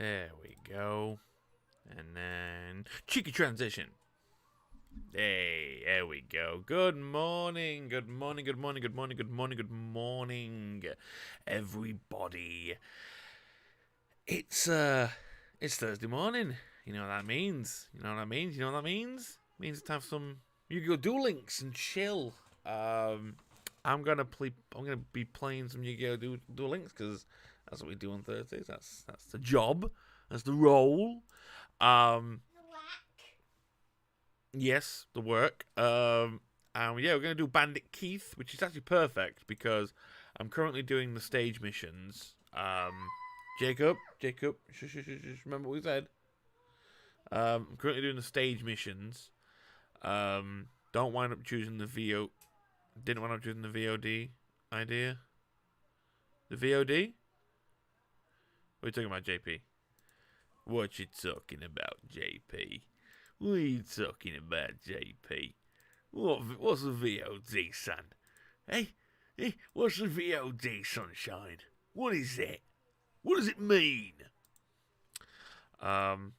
There we go. And then cheeky transition. Hey, there we go. Good morning, good morning, good morning, good morning, good morning, good morning, everybody. It's Thursday morning. You know what that means. You know what that means. You know what that means. It means to have some Yu-Gi-Oh! Duel Links and chill. I'm gonna be playing some Yu-Gi-Oh! Duel Links because that's what we do on Thursdays. That's the job. That's the role. Yes, the work. And yeah, we're gonna do Bandit Keith, which is actually perfect because I'm currently doing the stage missions. Jacob, shush, remember what we said. I'm currently doing the stage missions. Don't wind up choosing the VO. Didn't wind up choosing the VOD idea. The VOD? What are you talking about, JP? What you talking about, JP? What are you talking about, JP? What's the VOD, son? Hey, what's the VOD, sunshine? What is it? What does it mean? What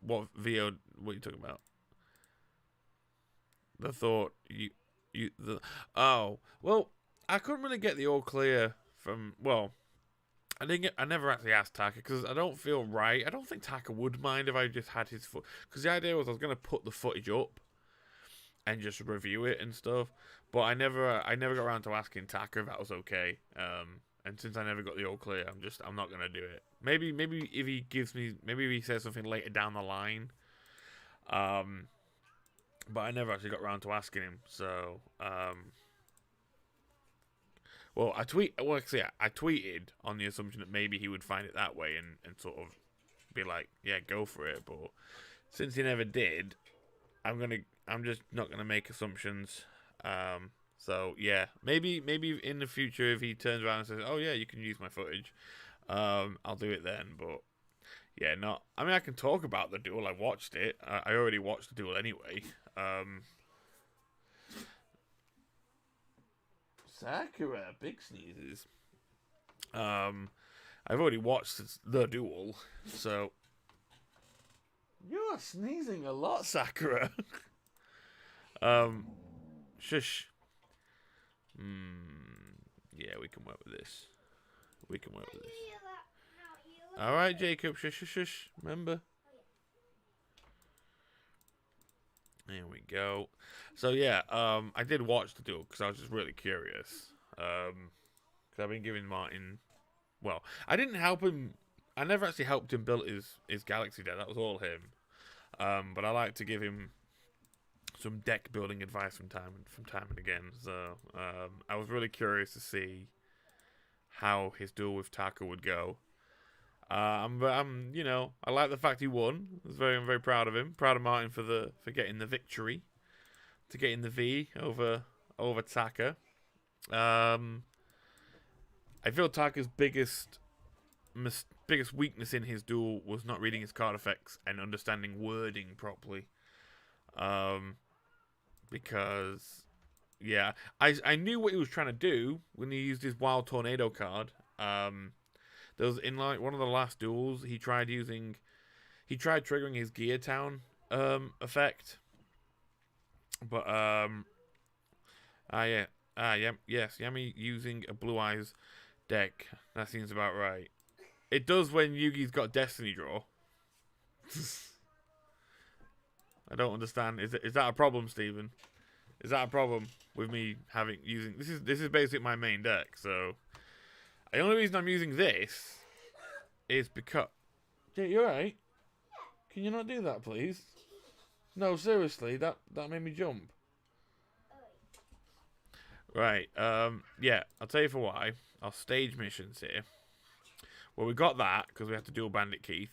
VOD? What are you talking about? Oh, well, I couldn't really get the all clear from, well, I never actually asked Taka because I don't feel right. I don't think Taka would mind if I just had his foot, because the idea was I was going to put the footage up and just review it and stuff, but I never got around to asking Taka if that was okay. And since I never got the all clear, I'm not going to do it. Maybe if he gives me, maybe if he says something later down the line. But I never actually got around to asking him. So, well, I tweeted on the assumption that maybe he would find it that way and sort of be like, yeah, go for it. But since he never did, I'm just not gonna make assumptions. So yeah, maybe in the future if he turns around and says, oh yeah, you can use my footage, I'll do it then. But yeah, not. I mean, I can talk about the duel. I watched it. I already watched the duel anyway. Sakura, big sneezes. I've already watched the duel, so you're sneezing a lot, Sakura. Shush. Yeah, we can work with this. We can work with this. All right, Jacob. Shush. Remember. There we go. So yeah, I did watch the duel because I was just really curious. Because I've been giving Martin. Well, I didn't help him. I never actually helped him build his galaxy deck. That was all him. But I like to give him some deck building advice from time and again. So I was really curious to see how his duel with Taka would go. You know, I like the fact he won. I'm very proud of him. Proud of Martin for getting the victory, to getting the V over Taka. I feel Taka's biggest weakness in his duel was not reading his card effects and understanding wording properly. Because yeah, I knew what he was trying to do when he used his Wild Tornado card. There was in like one of the last duels, he tried triggering his Gear Town effect. But yes, Yami using a Blue Eyes deck. That seems about right. It does when Yugi's got Destiny Draw. I don't understand. Is that a problem, Steven? Is that a problem with me using this is basically my main deck, so the only reason I'm using this is because... Jay, you alright? Can you not do that, please? No, seriously, that made me jump. Right, yeah, I'll tell you for why. Our stage missions here. Well, we got that, because we have to do a Bandit Keith.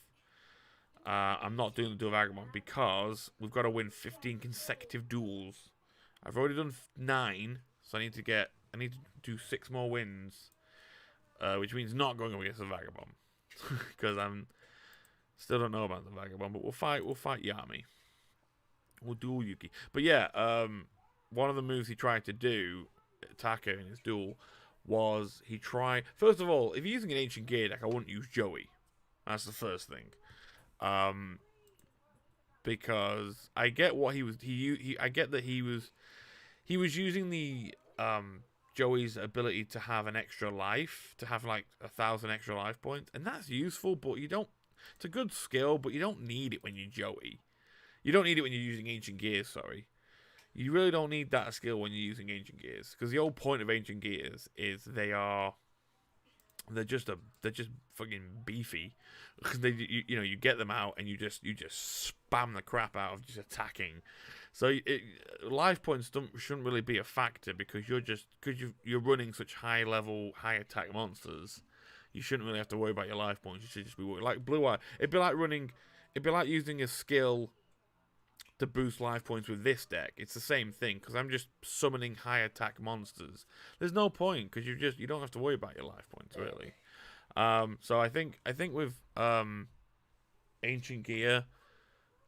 I'm not doing the Duel Vagabond, because we've got to win 15 consecutive duels. I've already done 9, so I need to do 6 more wins. Which means not going up against the Vagabond. Because I'm still don't know about the Vagabond, but we'll fight Yami. We'll duel Yuki. But yeah, one of the moves he tried to do, Taka in his duel, was he tried... First of all, if you're using an Ancient Gear deck, I wouldn't use Joey. That's the first thing. Um, because I get what he was. I get that he was using the Joey's ability to have an extra life, to have like 1,000 extra life points, and that's useful. But you don't. It's a good skill, but you don't need it when you're Joey. You don't need it when you're using Ancient Gears. Sorry, you really don't need that skill when you're using Ancient Gears, because the whole point of Ancient Gears is they're just fucking beefy, because you know, you get them out and you just spam the crap out of just attacking. So life points shouldn't really be a factor, because you're running such high level, high attack monsters. You shouldn't really have to worry about your life points. You should just be like Blue Eye. It'd be like using a skill to boost life points with this deck. It's the same thing, because I'm just summoning high attack monsters. There's no point, because you don't have to worry about your life points really. So I think with Ancient Gear,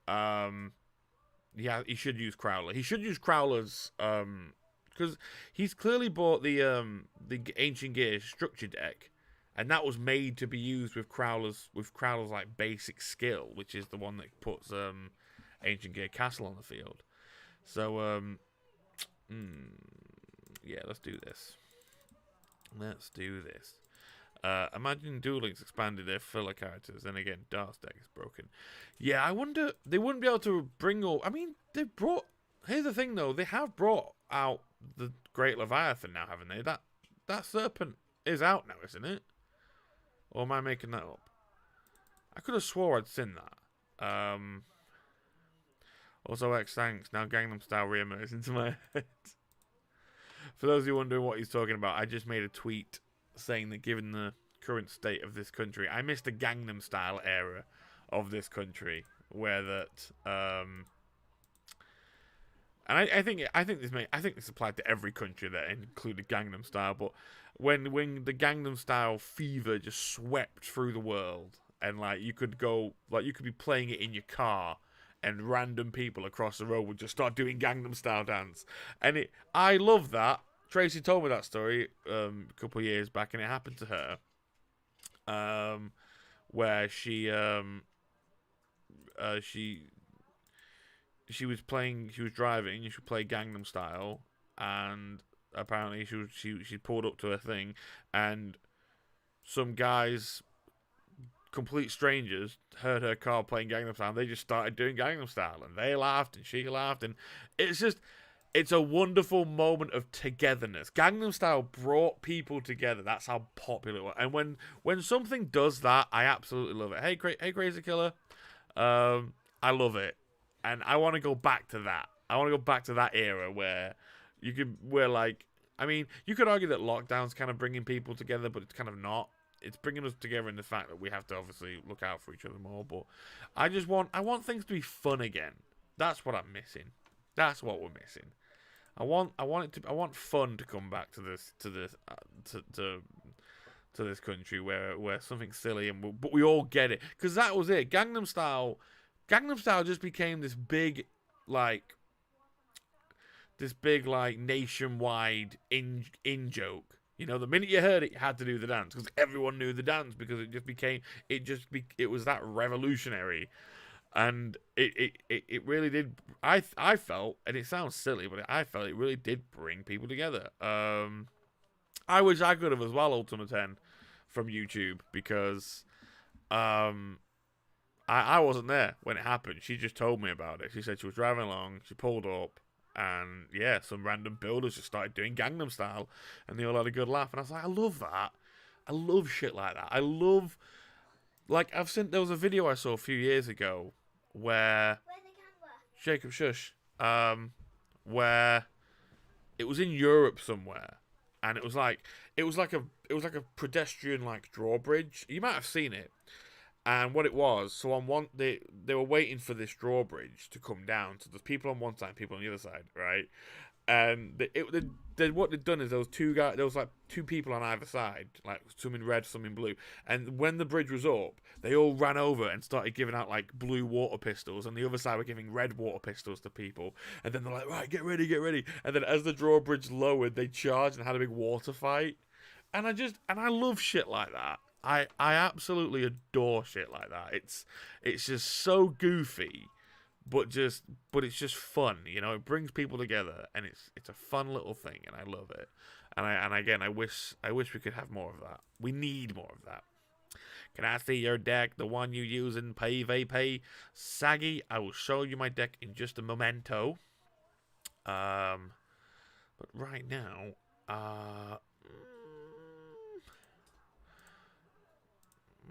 yeah, he should use Crowler. He should use Crowler's because he's clearly bought the Ancient Gear structure deck, and that was made to be used with Crowler's like basic skill, which is the one that puts Ancient Gear Castle on the field. So yeah, let's do this. Imagine Duel Links expanded their filler characters, then again, Dark's deck is broken. Yeah, I wonder, they wouldn't be able to bring all... I mean, they've brought... Here's the thing, though. They have brought out the Great Leviathan now, haven't they? That serpent is out now, isn't it? Or am I making that up? I could have swore I'd seen that. Also, X thanks. Now Gangnam Style re-emerged into my head. For those of you wondering what he's talking about, I just made a tweet saying that given the current state of this country, I missed the Gangnam Style era of this country, where that and I think this applied to every country that included Gangnam Style, but when the Gangnam Style fever just swept through the world, and like you could be playing it in your car, and random people across the road would just start doing Gangnam Style dance, and I love that. Tracy told me that story a couple of years back, and it happened to her, where she was driving, and she played Gangnam Style, and apparently she pulled up to her thing, and some guys, complete strangers, heard her car playing Gangnam Style, and they just started doing Gangnam Style, and they laughed, and she laughed, and it's a wonderful moment of togetherness. Gangnam Style brought people together. That's how popular it was. And when something does that, I absolutely love it. Hey, Crazy Killer. I love it. And I want to go back to that. I want to go back to that era where you could argue that lockdown's kind of bringing people together, but it's kind of not. It's bringing us together in the fact that we have to obviously look out for each other more. But I want things to be fun again. That's what I'm missing. That's what we're missing. I want fun to come back to this country where something silly but we all get it, because that was it. Gangnam Style just became this big nationwide in joke. You know, the minute you heard it, you had to do the dance, because everyone knew the dance, because it was that revolutionary. And it really did. I felt, and it sounds silly, but I felt it really did bring people together. I wish I could have as well, Ultima 10 from YouTube, because I wasn't there when it happened. She just told me about it. She said she was driving along, she pulled up, and yeah, some random builders just started doing Gangnam Style, and they all had a good laugh. And I was like, I love that. I love shit like that. I love, like, there was a video I saw a few years ago where Jacob Shush, where it was in Europe somewhere, and it was like a pedestrian like drawbridge. You might have seen it. And what it was, so they were waiting for this drawbridge to come down. So there's people on one side, people on the other side, right? And what they'd done is there was like two people on either side, like some in red, some in blue. And when the bridge was up, they all ran over and started giving out like blue water pistols, and the other side were giving red water pistols to people. And then they're like, right, get ready. And then as the drawbridge lowered, they charged and had a big water fight. And I love shit like that. I absolutely adore shit like that. It's just so goofy, but it's just fun. You know, it brings people together, and it's a fun little thing, and I love it. And again, I wish we could have more of that. We need more of that. Can I see your deck, the one you use in PvP? Saggy, I will show you my deck in just a momento. But right now, I'll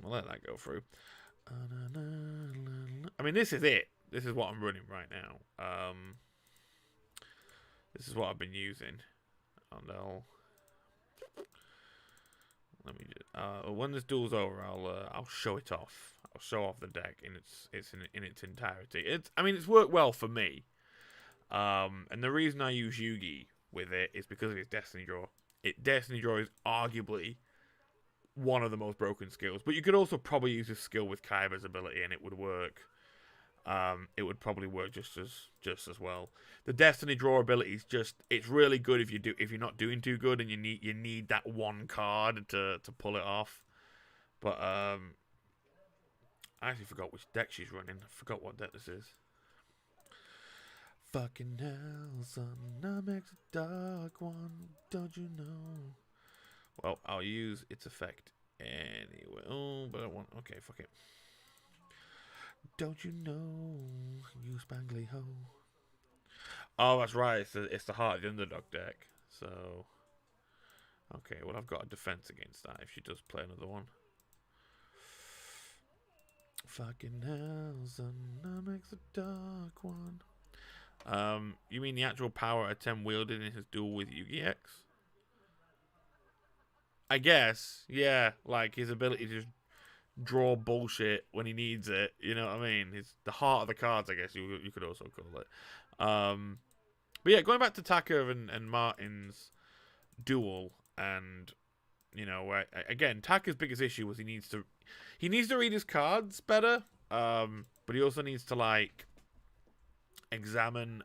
let that go through. I mean, this is it. This is what I'm running right now. This is what I've been using. And let me just, when this duel's over, I'll show it off. I'll show off the deck in its entirety. I mean, it's worked well for me. And the reason I use Yugi with it is because of its Destiny Draw. Destiny Draw is arguably one of the most broken skills, but you could also probably use this skill with Kaiba's ability, and it would work. It would probably work just as well. The Destiny Draw ability is it's really good if you're not doing too good and you need that one card to pull it off. But I actually forgot which deck she's running. I forgot what deck this is. Fucking hell, son, I'm xthedarkone, don't you know? Well, I'll use its effect anyway. Oh, but I want... Okay, fuck it. Don't you know, you spangly ho. Oh, that's right. It's the Heart of the Underdog deck. So... Okay, well, I've got a defense against that if she does play another one. Fucking hell, son, I'm xthedarkone. You mean the actual power Atem wielded in his duel with Yugi X? I guess, yeah, like his ability to just draw bullshit when he needs it. You know what I mean? It's the heart of the cards, I guess you could also call it. But yeah, going back to Taka and Martin's duel, and you know, again, Taka's biggest issue was he needs to read his cards better. But he also needs to like examine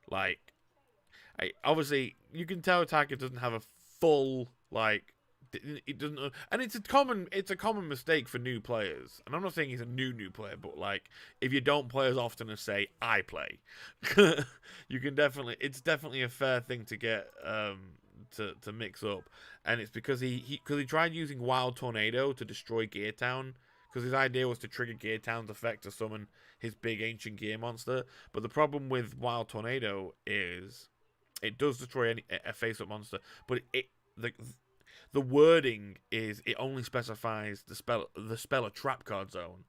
like obviously you can tell Taka doesn't have a full like it doesn't, and it's a common mistake for new players. And I'm not saying he's a new player, but like if you don't play as often as say I play, you can it's definitely a fair thing to get to mix up. And it's because he tried using Wild Tornado to destroy Gear Town, because his idea was to trigger Gear Town's effect to summon his big ancient gear monster. But the problem with Wild Tornado is it does destroy a face-up monster, but the wording is it only specifies the spell a trap card zone,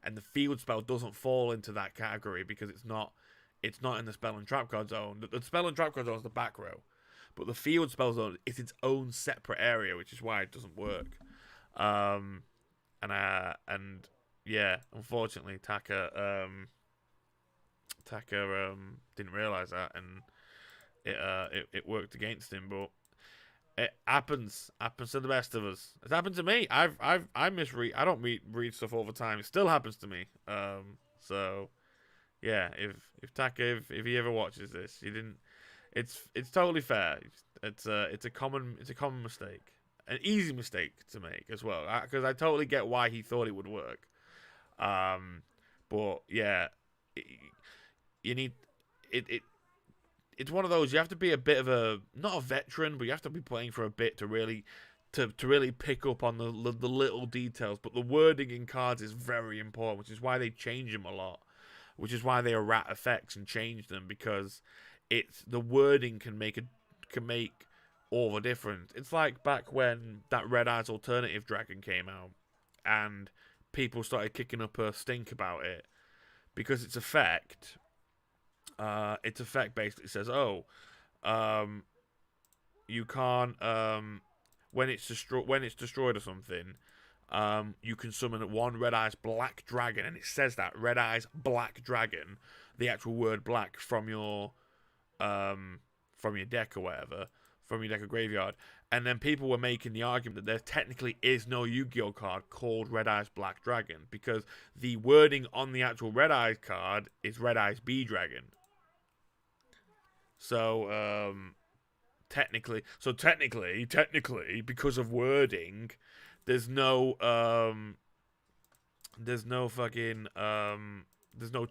and the field spell doesn't fall into that category because it's not in the spell and trap card zone. The spell and trap card zone is the back row, but the field spell zone is its own separate area, which is why it doesn't work. And yeah, unfortunately, Taka didn't realize that, and it worked against him. But it happens to the best of us. It's happened to me. I misread. I don't read stuff all the time. It still happens to me. So yeah, if Taka if he ever watches this, he didn't. It's totally fair. It's a common mistake. An easy mistake to make as well, because I totally get why he thought it would work. But yeah, you need it. It's one of those, you have to be a bit of not a veteran, but you have to be playing for a bit to really pick up on the little details. But the wording in cards is very important, which is why they change them a lot, which is why they errata effects and change them, because the wording can make all the difference. It's like back when that Red Eyes Alternative Dragon came out, and people started kicking up a stink about it because its effect basically says, you can't when it's destroyed or something, you can summon one Red Eyes Black Dragon, and it says that Red Eyes Black Dragon, the actual word black, from your deck or whatever, from your deck or graveyard. And then people were making the argument that there technically is no Yu-Gi-Oh card called Red Eyes Black Dragon, because the wording on the actual Red Eyes card is Red Eyes B Dragon. So technically, because of wording, there's no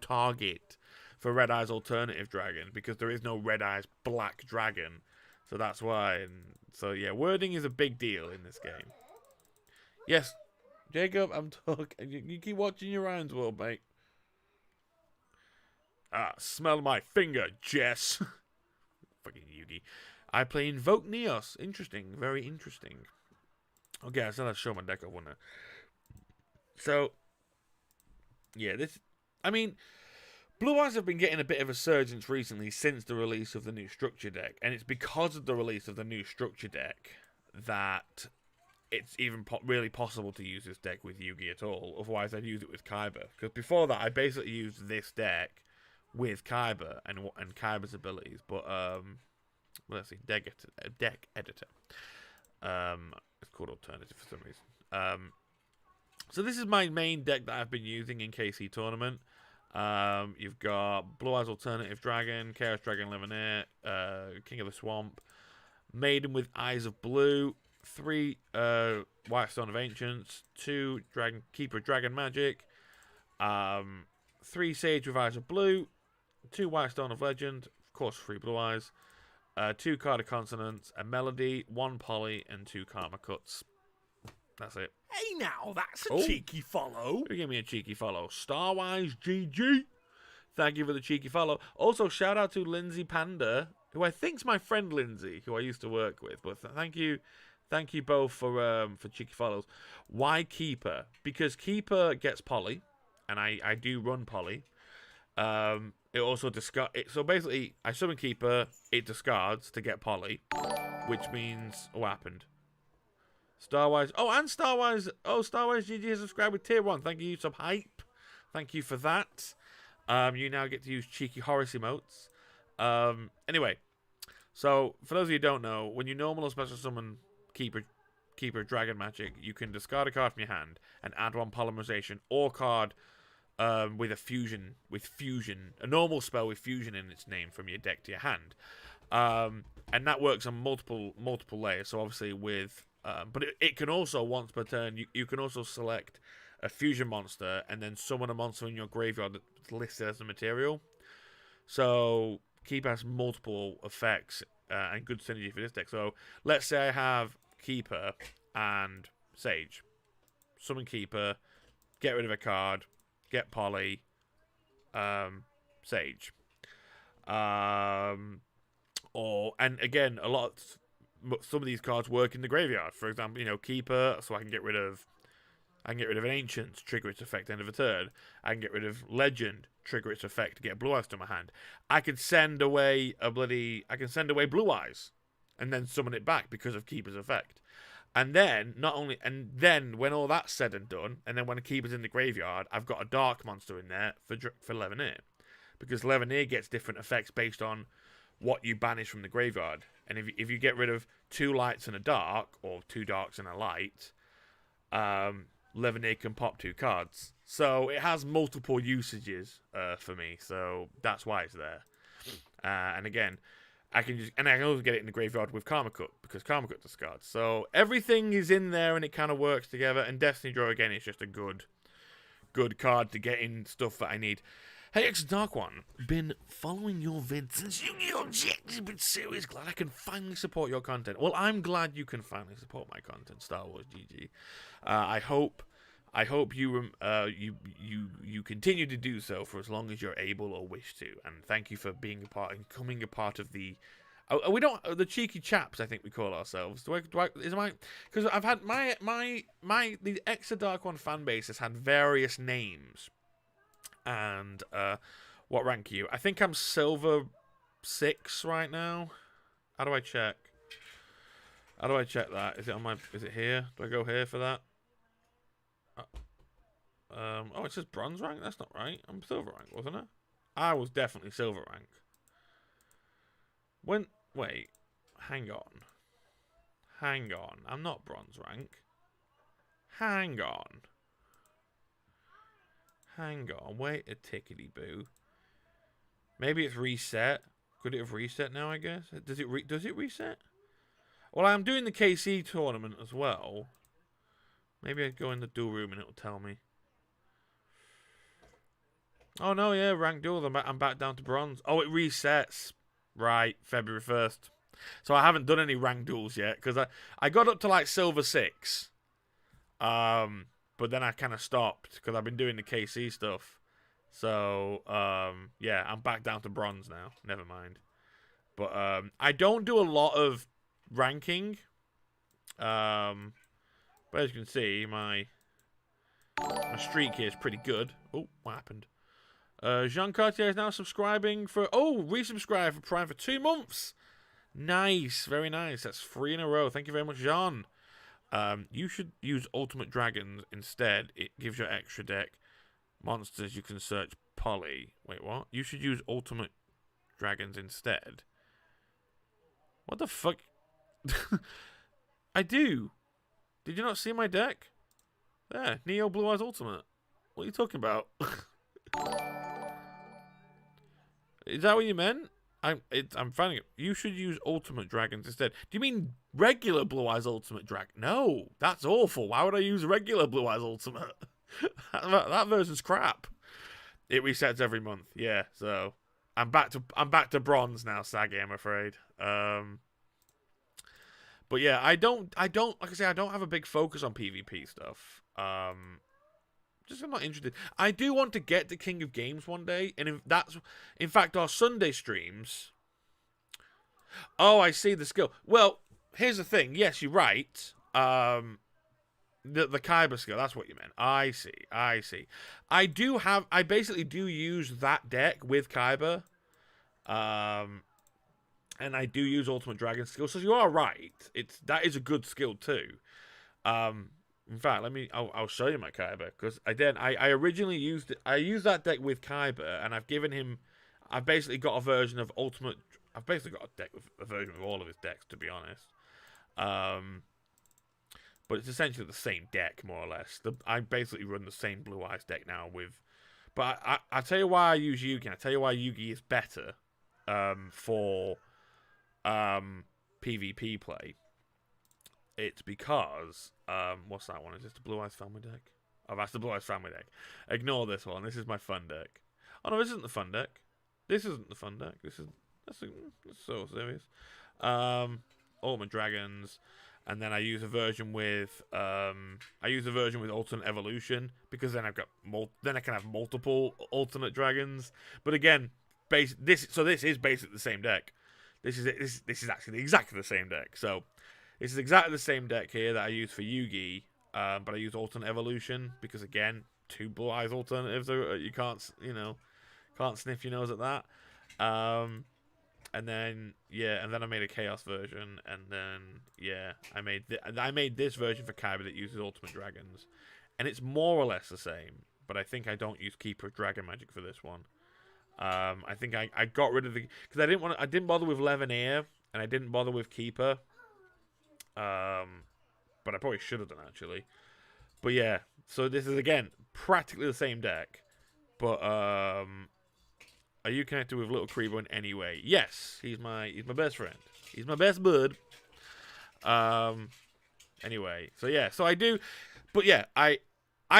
target for Red Eye's alternative dragon because there is no Red Eye's black dragon. So that's why. And so yeah, wording is a big deal in this game. Yes, Jacob, I'm talking. You keep watching your rounds, world, mate. Ah, smell my finger, Jess. Fucking Yugi. I play Invoke Neos. Interesting, very interesting. Okay, I still have to show my deck up, wouldn't I? So, yeah, this. I mean, Blue Eyes have been getting a bit of a surge recently since the release of the new structure deck, and it's because of the release of the new structure deck that it's even really possible to use this deck with Yugi at all. Otherwise, I'd use it with Kaiba. Because before that, I basically used this deck with Kaiba and Kaiba's abilities. But let's see, deck editor. It's called alternative for some reason. So this is my main deck that I've been using in KC tournament. You've got Blue Eyes Alternative Dragon, Chaos Dragon Lemonade, King of the Swamp, Maiden with Eyes of Blue, 3 White Stone of Ancients, 2 Keeper of Dragon Magic, 3 Sage with Eyes of Blue, 2 White Stone of Legend, of course 3 Blue Eyes, 2 Card of Consonance, a Melody, 1 Poly, and 2 Karma Cuts. That's it. Hey now, that's a cheeky follow. Give me a cheeky follow. Starwise GG. Thank you for the cheeky follow. Also, shout out to Lindsay Panda, who I think's my friend Lindsay, who I used to work with. But thank you both for cheeky follows. Why Keeper? Because Keeper gets Poly, and I do run Poly. It also so basically, I summon Keeper, it discards to get Poly, which means what happened? Starwise. Oh, and Starwise. Oh, Starwise GG has subscribed with tier 1. Thank you, some hype. Thank you for that. You now get to use cheeky Horus emotes. Anyway, so for those of you who don't know, when you normal or special summon Keeper Dragon Magic, you can discard a card from your hand and add 1 polymerization or card with a fusion, a normal spell with fusion in its name from your deck to your hand. And that works on multiple layers. So obviously with but it can also, once per turn, you can also select a fusion monster and then summon a monster in your graveyard that's listed as a material. So Keeper has multiple effects and good synergy for this deck. So let's say I have Keeper and Sage. Summon Keeper, get rid of a card, get Poly, Sage. And again, some of these cards work in the graveyard. For example, Keeper, so I can get rid of an Ancient, trigger its effect end of a turn. I can get rid of Legend, trigger its effect to get Blue Eyes to my hand. I could send away Blue Eyes and then summon it back because of Keeper's effect. And then when all that's said and done, and then when Keeper's in the graveyard, I've got a dark monster in there for Leveneer, because Leveneer gets different effects based on what you banish from the graveyard. And if you get rid of 2 lights and a dark, or 2 darks and a light, Leveneer can pop 2 cards. So it has multiple usages for me. So that's why it's there. And again, I can also get it in the graveyard with Karma Cut, because Karma Cut discards. So everything is in there and it kind of works together. And Destiny Draw again is just a good card to get in stuff that I need. Hey, xthedarkone, been following your vids since Yu-Gi-Oh! Objective been serious. Glad I can finally support your content. Well, I'm glad you can finally support my content, Star Wars GG. I hope you continue to do so for as long as you're able or wish to. And thank you for becoming a part of the. We don't the cheeky chaps. I think we call ourselves. Because I've had the xthedarkone fan base has had various names. And what rank are you? I think I'm silver 6 right now. How do I check? That? Is it here? Do I go here for that? Oh, it says bronze rank. That's not right. I'm silver rank, wasn't it? I was definitely silver rank. Wait, hang on. I'm not bronze rank. Hang on, wait a tickety boo. Maybe it's reset, Could it have reset now, I guess? Does it reset? Well, I'm doing the KC tournament as well. Maybe I go in the duel room and it'll tell me. Oh, no, yeah, ranked duels. I'm back down to bronze. Oh, it resets. Right, February 1st. So I haven't done any ranked duels yet, because I got up to, like, silver 6. But then I kind of stopped, because I've been doing the KC stuff. So, yeah, I'm back down to bronze now. Never mind. But I don't do a lot of ranking. But as you can see, my streak here is pretty good. Oh, what happened? Jean Cartier is now subscribing for... Oh, resubscribe for Prime for 2 months. Nice. Very nice. That's 3 in a row. Thank you very much, Jean. You should use Ultimate Dragons instead. It gives you extra deck. Monsters, you can search Poly. Wait, what? You should use Ultimate Dragons instead. What the fuck? I do. Did you not see my deck? There, Neo Blue Eyes Ultimate. What are you talking about? Is that what you meant? I'm finding it. You should use Ultimate Dragons instead. Do you mean regular Blue Eyes Ultimate Drag? No, that's awful. Why would I use regular Blue Eyes Ultimate? that version's crap. It resets every month. Yeah, so I'm back to bronze now, Saggy, I'm afraid. But yeah, I don't like I say, I don't have a big focus on PvP stuff. Just I'm not interested. I do want to get to King of Games one day, and in fact our Sunday streams. Oh, I see the skill. Well, here's the thing. Yes, you're right. The Kyber skill, that's what you meant. I see. I basically do use that deck with Kyber. And I do use Ultimate Dragon skill, so you are right. That is a good skill too. In fact, I'll show you my Kyber, because I originally used it. I used that deck with Kyber, and I've basically got a version of Ultimate. I've basically got a version of all of his decks, to be honest. But it's essentially the same deck, more or less. I basically run the same Blue Eyes deck now with. But I'll tell you why I use Yugi. I'll tell you why Yugi is better for PvP play. It's because what's that one? Is this the Blue Eyes Family deck? Oh, that's the Blue Eyes Family deck. Ignore this one. This is my fun deck. Oh no, this isn't the fun deck. This isn't the fun deck. That's so serious. Ultimate Dragons, and then I use a version with Alternate Evolution, because then I can have multiple Alternate Dragons. But again, this is basically the same deck. This is actually exactly the same deck. So this is exactly the same deck here that I use for Yugi, but I use Alternate Evolution because, again, 2 Blue Eyes alternatives. You can't sniff your nose at that. And then I made a Chaos version, and then I made this version for Kyber that uses Ultimate Dragons, and it's more or less the same. But I think I don't use Keeper of Dragon Magic for this one. I think I got rid of because I didn't bother with Leveneer, and I didn't bother with Keeper. But I probably should have done, actually. But yeah, so this is again practically the same deck. But are you connected with Little Creeper in any way? Yes, he's my best friend. He's my best bud. Anyway, so yeah, so I do, but yeah, I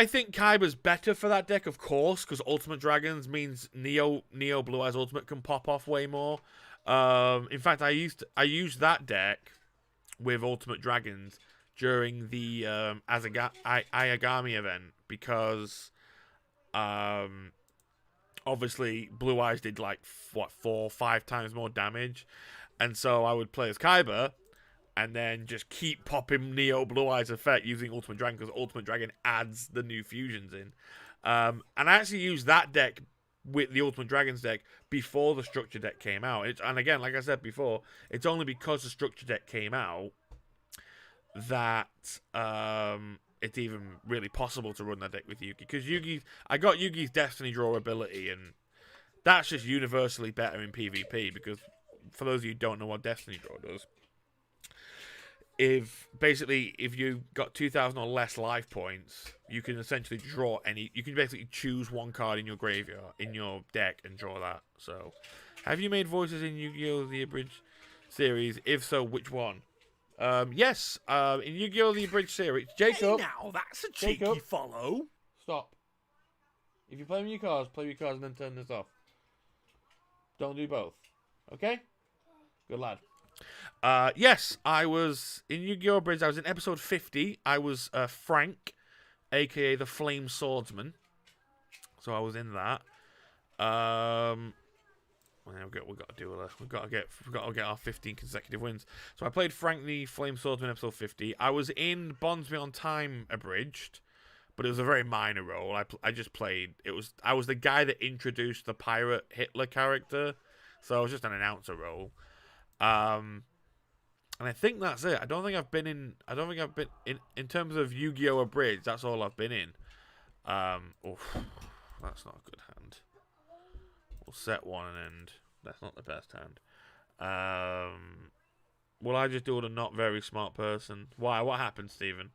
think Kyber's better for that deck, of course, because Ultimate Dragons means Neo Blue Eyes Ultimate can pop off way more. In fact, I used that deck with Ultimate Dragons during the Ayagami event, because obviously Blue Eyes did like 4 or 5 times more damage, and so I would play as Kyber and then just keep popping Neo Blue Eyes effect using Ultimate Dragon, because Ultimate Dragon adds the new fusions in. And I actually used that deck with the Ultimate Dragons deck before the Structure deck came out. And again, like I said before, it's only because the Structure deck came out that it's even really possible to run that deck with Yugi. Because I got Yugi's Destiny Draw ability, and that's just universally better in PvP, because for those of you who don't know what Destiny Draw does, if you got 2,000 or less life points, you can essentially you can basically choose one card in your graveyard, in your deck, and draw that. So Have you made voices in Yu-Gi-Oh! The Abridged series? If so, which one? Yes. In Yu-Gi-Oh! The Abridged series, Jacob. Hey now, that's a cheeky Jacob. follow. Stop. If you play with your cards, play with your cards and then turn this off. Don't do both. Okay? Good lad. Yes, I was in Yu-Gi-Oh! Abridged. I was in episode 50. I was Frank, aka the Flame Swordsman. So I was in that. We've got to do we've got to get our 15 consecutive wins. So I played Frank the Flame Swordsman episode 50. I was in Bonds Beyond Time Abridged, but it was a very minor role. I just played. I was the guy that introduced the pirate Hitler character, so I was just an announcer role. And I think that's it. I don't think I've been in terms of Yu-Gi-Oh! Abridged. That's all I've been in. That's not a good hand. We'll set one and end. That's not the best hand. Will I just do it a not very smart person? Why? What happened, Stephen?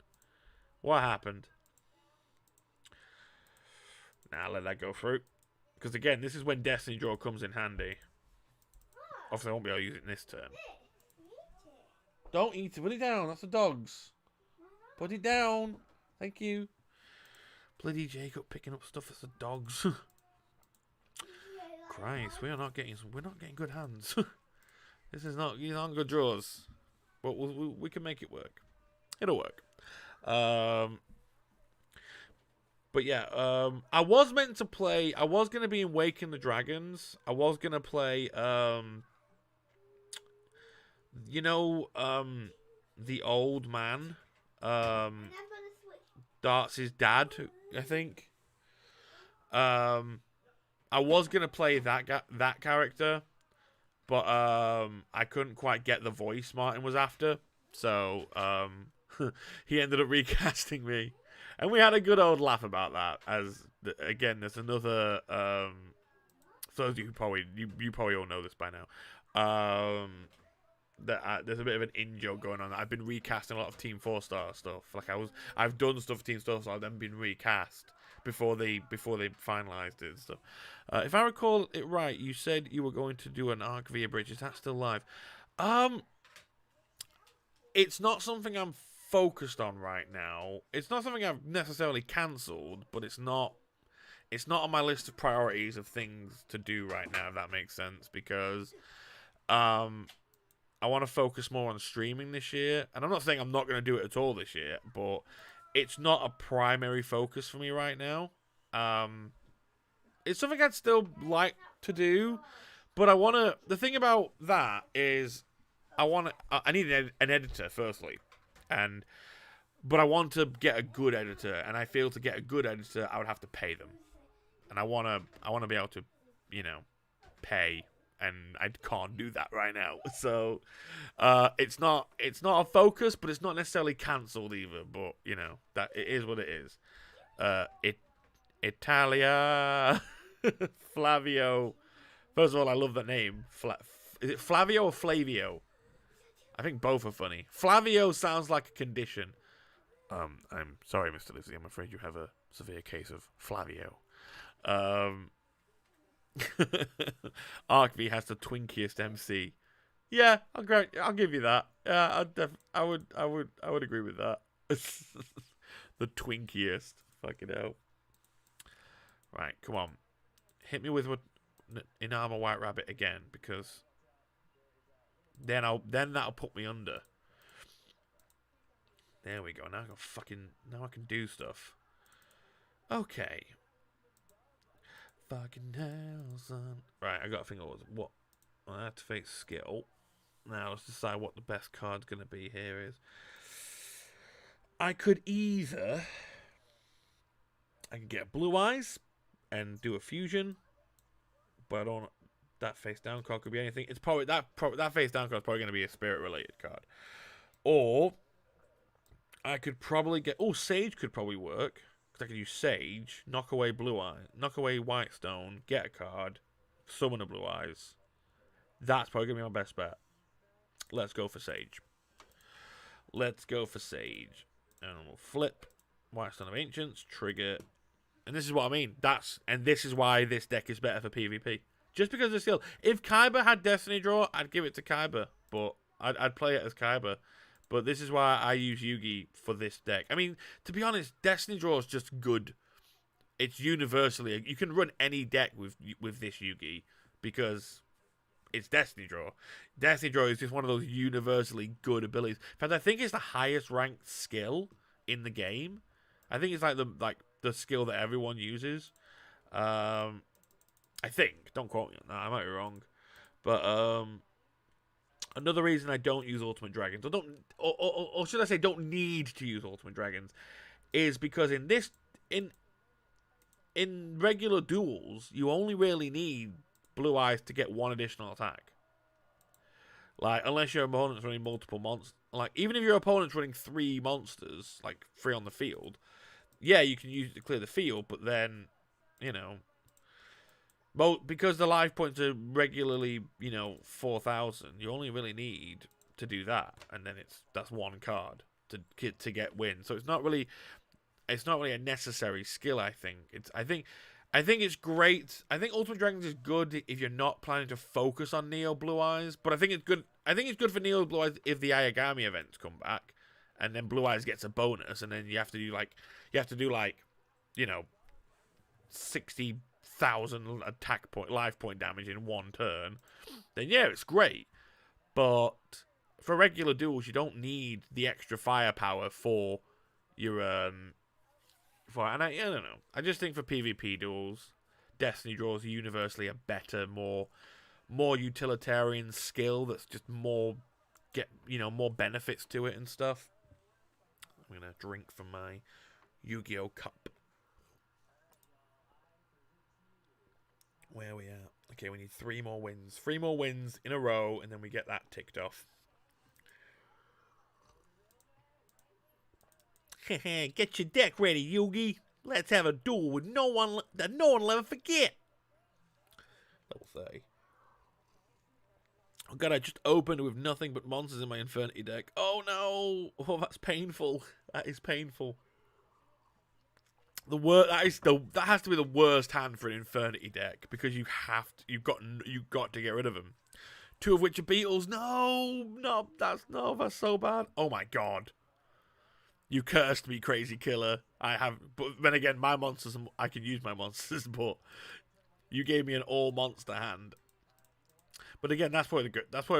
What happened? Nah, let that go through. Because again, this is when Destiny Draw comes in handy. Obviously, I won't be able to use it in this turn. Don't eat it. Put it down. That's the dogs. Put it down. Thank you. Bloody Jacob picking up stuff that's the dogs. Christ, we're not getting good hands. These aren't good draws, but we can make it work. It'll work. But yeah, I was meant to play. I was gonna be in Waking the Dragons. I was gonna play. The old man. Darts' dad, I think. I was gonna play that character, but I couldn't quite get the voice Martin was after, so he ended up recasting me, and we had a good old laugh about that. Again, there's another. So as you probably all know this by now. There's a bit of an in-joke going on. I've been recasting a lot of Team 4-star stuff. I've done stuff for Team 4-star, I've then been recast before they finalised it and stuff. If I recall it right, you said you were going to do an arc via bridge. Is that still live? It's not something I'm focused on right now. It's not something I've necessarily cancelled, but it's not on my list of priorities of things to do right now, if that makes sense, because I want to focus more on streaming this year. And I'm not saying I'm not going to do it at all this year, but it's not a primary focus for me right now. It's something I'd still like to do, but the thing about that is I need an editor firstly, but I want to get a good editor, and I feel to get a good editor I would have to pay them, and I want to be able to, pay, and I can't do that right now. So it's not a focus, but it's not necessarily cancelled either. But that it is what it is. Italia Flavio. First of all, I love that name. Is it Flavio or Flavio? I think both are funny. Flavio sounds like a condition. I'm sorry, Mr. Lizzie. I'm afraid you have a severe case of Flavio. ArcV has the twinkiest MC. Yeah, I'll give you that. Yeah, I would agree with that. The twinkiest. Fucking hell. Right, come on. Hit me with Inama White Rabbit again, because then that'll put me under. There we go. Now I can do stuff. Okay. Fucking hell, son. Right, I got to think of what I activate skill. Now let's decide what the best card's gonna be here is. I could get Blue Eyes and do a fusion, but I don't. That face down card could be anything. It's probably that face down card is probably gonna be a spirit related card. Or I could probably get. Oh, Sage could probably work. I could use Sage, knock away Blue Eye, knock away White Stone, get a card, summon a Blue Eyes. That's probably going to be my best bet. Let's go for Sage. And we'll flip White Stone of Ancients, trigger. And this is what I mean. This is why this deck is better for PvP. Just because of the skill. If Kaiba had Destiny Draw, I'd give it to Kaiba, but I'd play it as Kaiba. But this is why I use Yugi for this deck. I mean, to be honest, Destiny Draw is just good. It's universally, you can run any deck with this Yugi because it's Destiny Draw. Destiny Draw is just one of those universally good abilities. In fact, I think it's the highest ranked skill in the game. I think it's like the skill that everyone uses. I think. Don't quote me on that. I might be wrong. But another reason I don't use Ultimate Dragons, or should I say, don't need to use Ultimate Dragons, is because in regular duels, you only really need Blue Eyes to get one additional attack. Like, unless your opponent's running multiple monsters. Like, even if your opponent's running 3 monsters, like 3 on the field, yeah, you can use it to clear the field, but then, you know, because the life points are regularly, 4,000, you only really need to do that, and then that's one card to get win. So it's not really a necessary skill. I think it's great. I think Ultimate Dragons is good if you're not planning to focus on Neo Blue Eyes, but I think it's good. I think it's good for Neo Blue Eyes if the Ayagami events come back, and then Blue Eyes gets a bonus, and then you have to do like 60,000 attack point, life point damage in one turn. Then yeah, it's great. But for regular duels, you don't need the extra firepower for your and I don't know. I just think for PvP duels, Destiny Draw is universally a better, more utilitarian skill that's just more benefits to it and stuff. I'm gonna drink from my Yu-Gi-Oh cup. Where are we at? Okay, we need 3 more wins. 3 more wins in a row, and then we get that ticked off. Get your deck ready, Yugi. Let's have a duel with no one will ever forget. Level 30. Oh god, I just opened with nothing but monsters in my Infernity deck. Oh no! Oh, that's painful. That is painful. That has to be the worst hand for an Infernity deck because you've got to get rid of them. 2 of which are beetles. No, that's so bad. Oh my god. You cursed me, crazy killer. But then again, my monsters, I can use my monsters, but you gave me an all monster hand. But again, that's probably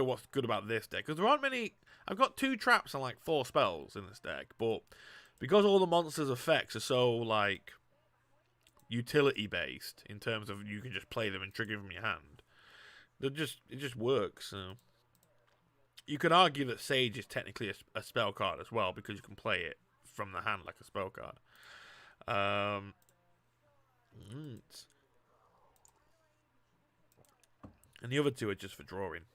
what's good about this deck, because there aren't many. I've got 2 traps and like 4 spells in this deck, but because all the monsters' effects are so like utility based in terms of you can just play them and trigger them from your hand, it just works. So. You could argue that Sage is technically a spell card as well, because you can play it from the hand like a spell card. And the other 2 are just for drawing.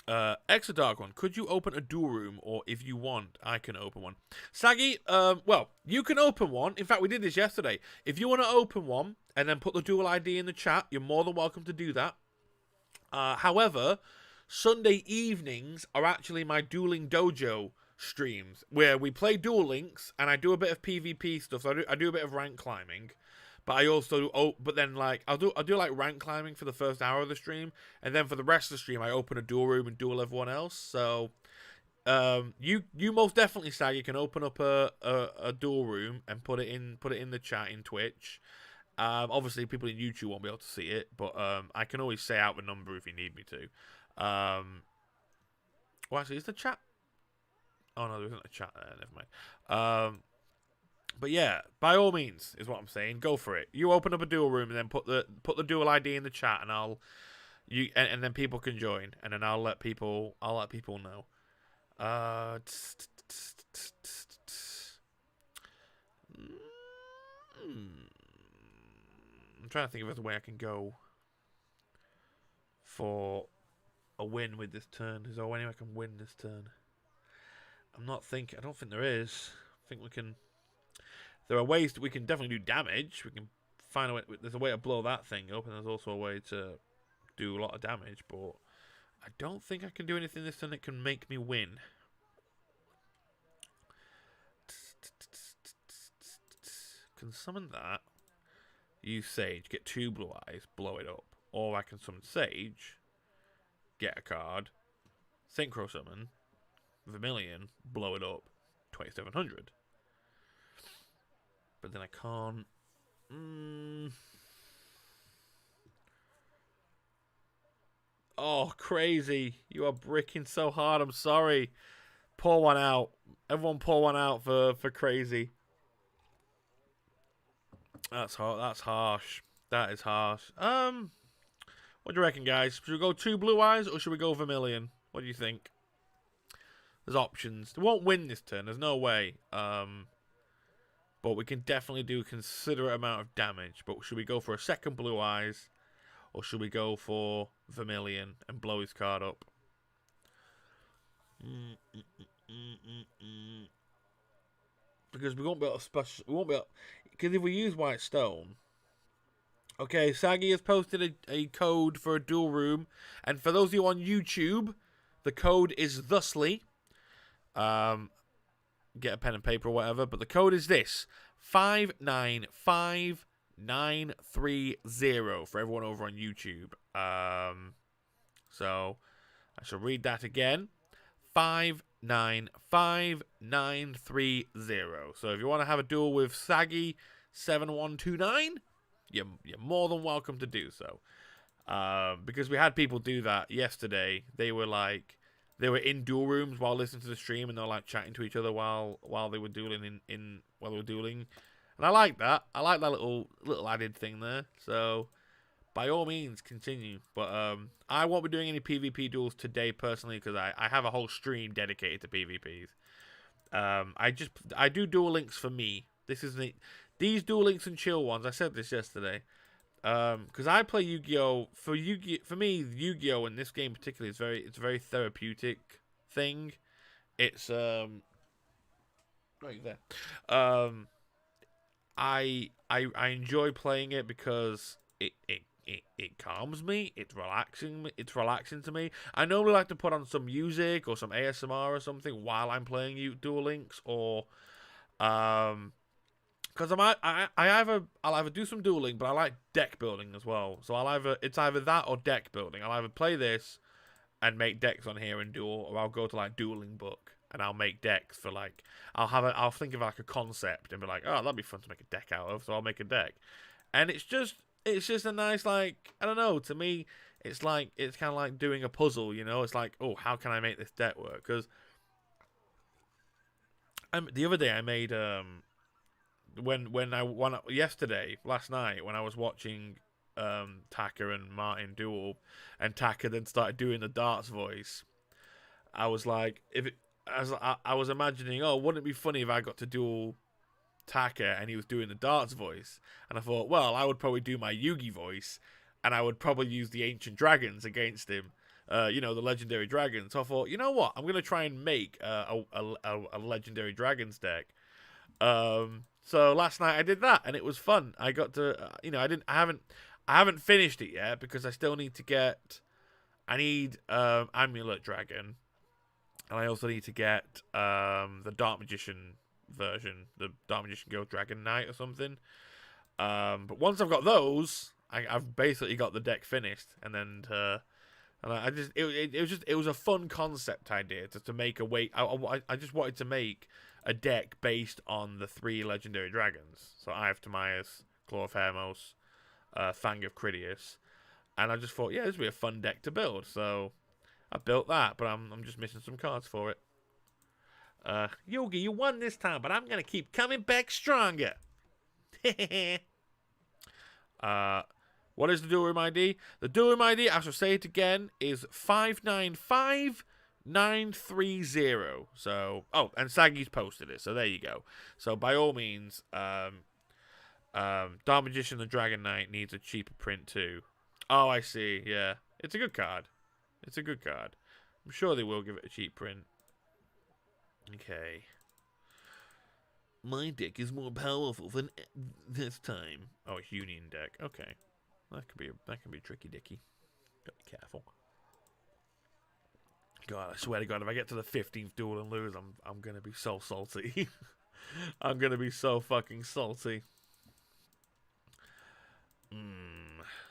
xthedarkone, could you open a duel room, or if you want, I can open one? Saggy, well, you can open one. In fact, we did this yesterday. If you want to open one and then put the duel ID in the chat, you're more than welcome to do that. However, Sunday evenings are actually my Dueling Dojo streams, where we play Duel Links, and I do a bit of PvP stuff. So I do a bit of rank climbing, but I also but then like I'll do like rank climbing for the first hour of the stream, and then for the rest of the stream I open a duel room and duel everyone else. So you most definitely, Saggy, can open up a duel room and put it in the chat in Twitch. Obviously people in YouTube won't be able to see it, but I can always say out the number if you need me to. Well, actually, is the chat? Oh no, there isn't a chat there. Never mind. But yeah, by all means, is what I'm saying. Go for it. You open up a duel room and then put the duel ID in the chat, and and then people can join, and then I'll let people know. I'm trying to think of a way I can go for a win with this turn. Is there any way I can win this turn? I don't think there is. I think we can. There are ways that we can definitely do damage. We can find a way. There's a way to blow that thing up, and there's also a way to do a lot of damage. But I don't think I can do anything this turn that can make me win. Can summon that. Use Sage. Get 2 blue eyes. Blow it up. or I can summon Sage, get a card, Synchro Summon, Vermilion, blow it up, 2700. But then I can't. Oh, crazy. You are bricking so hard. I'm sorry. Pour one out. Everyone pour one out for crazy. That's hard. That's harsh. That is harsh. What do you reckon, guys? Should we go 2 blue eyes or should we go Vermilion? What do you think? There's options. They won't win this turn. There's no way. But we can definitely do a considerate amount of damage. But should we go for a second blue eyes or should we go for Vermilion and blow his card up? Because we won't be able to special. We won't be able, because if we use White Stone. Okay, Saggy has posted a code for a duel room, and for those of you on YouTube, the code is thusly. Get a pen and paper or whatever, but the code is this: 595930 for everyone over on YouTube. So I shall read that again: 595930. So if you want to have a duel with Saggy 7129. You're more than welcome to do so. Because we had people do that yesterday. They were in duel rooms while listening to the stream, and they were like chatting to each other while they were dueling while they were dueling. And I like that. I like that little added thing there. So by all means, continue. But I won't be doing any PvP duels today personally because I have a whole stream dedicated to PvPs. I do Duel Links for me. This is these Duel Links and chill ones. I said this yesterday. Because I play Yu-Gi-Oh! For me, Yu-Gi-Oh! In this game particularly it's a very therapeutic thing. It's right there. I enjoy playing it because it calms me. It's relaxing. It's relaxing to me. I normally like to put on some music or some ASMR or something while I'm playing Duel Links, or because I'll either do some dueling, but I like deck building as well. So it's either that or deck building. I'll either play this and make decks on here and duel, or I'll go to like Dueling Book and I'll make decks for like I'll think of like a concept and be like, oh, that'd be fun to make a deck out of. So I'll make a deck, and it's just a nice, like, I don't know. To me, it's kind of like doing a puzzle. You know, it's like, oh, how can I make this deck work? Because the other day I made last night when I was watching Taka and Martin duel, and Taka then started doing the darts voice, I was like, I was imagining, oh, wouldn't it be funny if I got to duel Taka and he was doing the darts voice? And I thought, well, I would probably do my Yugi voice, and I would probably use the ancient dragons against him. The legendary dragons. So I thought, you know what? I'm gonna try and make a legendary dragons deck. So last night I did that, and it was fun. I got to, I haven't finished it yet because I still need to get. I need Amulet Dragon, and I also need to get the Dark Magician version, the Dark Magician Guild Dragon Knight or something. But once I've got those, I've basically got the deck finished, and then it was a fun concept idea to make a way. I just wanted to make a deck based on the 3 legendary dragons. So Eye of Timaeus, Claw of Hermos, Fang of Critias, and I just thought, yeah, this would be a fun deck to build. So I built that, but I'm just missing some cards for it. Yogi, you won this time, but I'm gonna keep coming back stronger. What is the duel room ID? The duel room ID, I shall say it again, is 595930. So, and Saggy's posted it, so there you go. So by all means, Dark Magician the Dragon Knight needs a cheaper print too. Oh, I see, yeah. It's a good card. It's a good card. I'm sure they will give it a cheap print. Okay. My deck is more powerful than this time. Oh, it's Union deck. Okay. That could be tricky dicky. Gotta be careful. God, I swear to God, if I get to the 15th duel and lose, I'm gonna be so salty. I'm gonna be so fucking salty.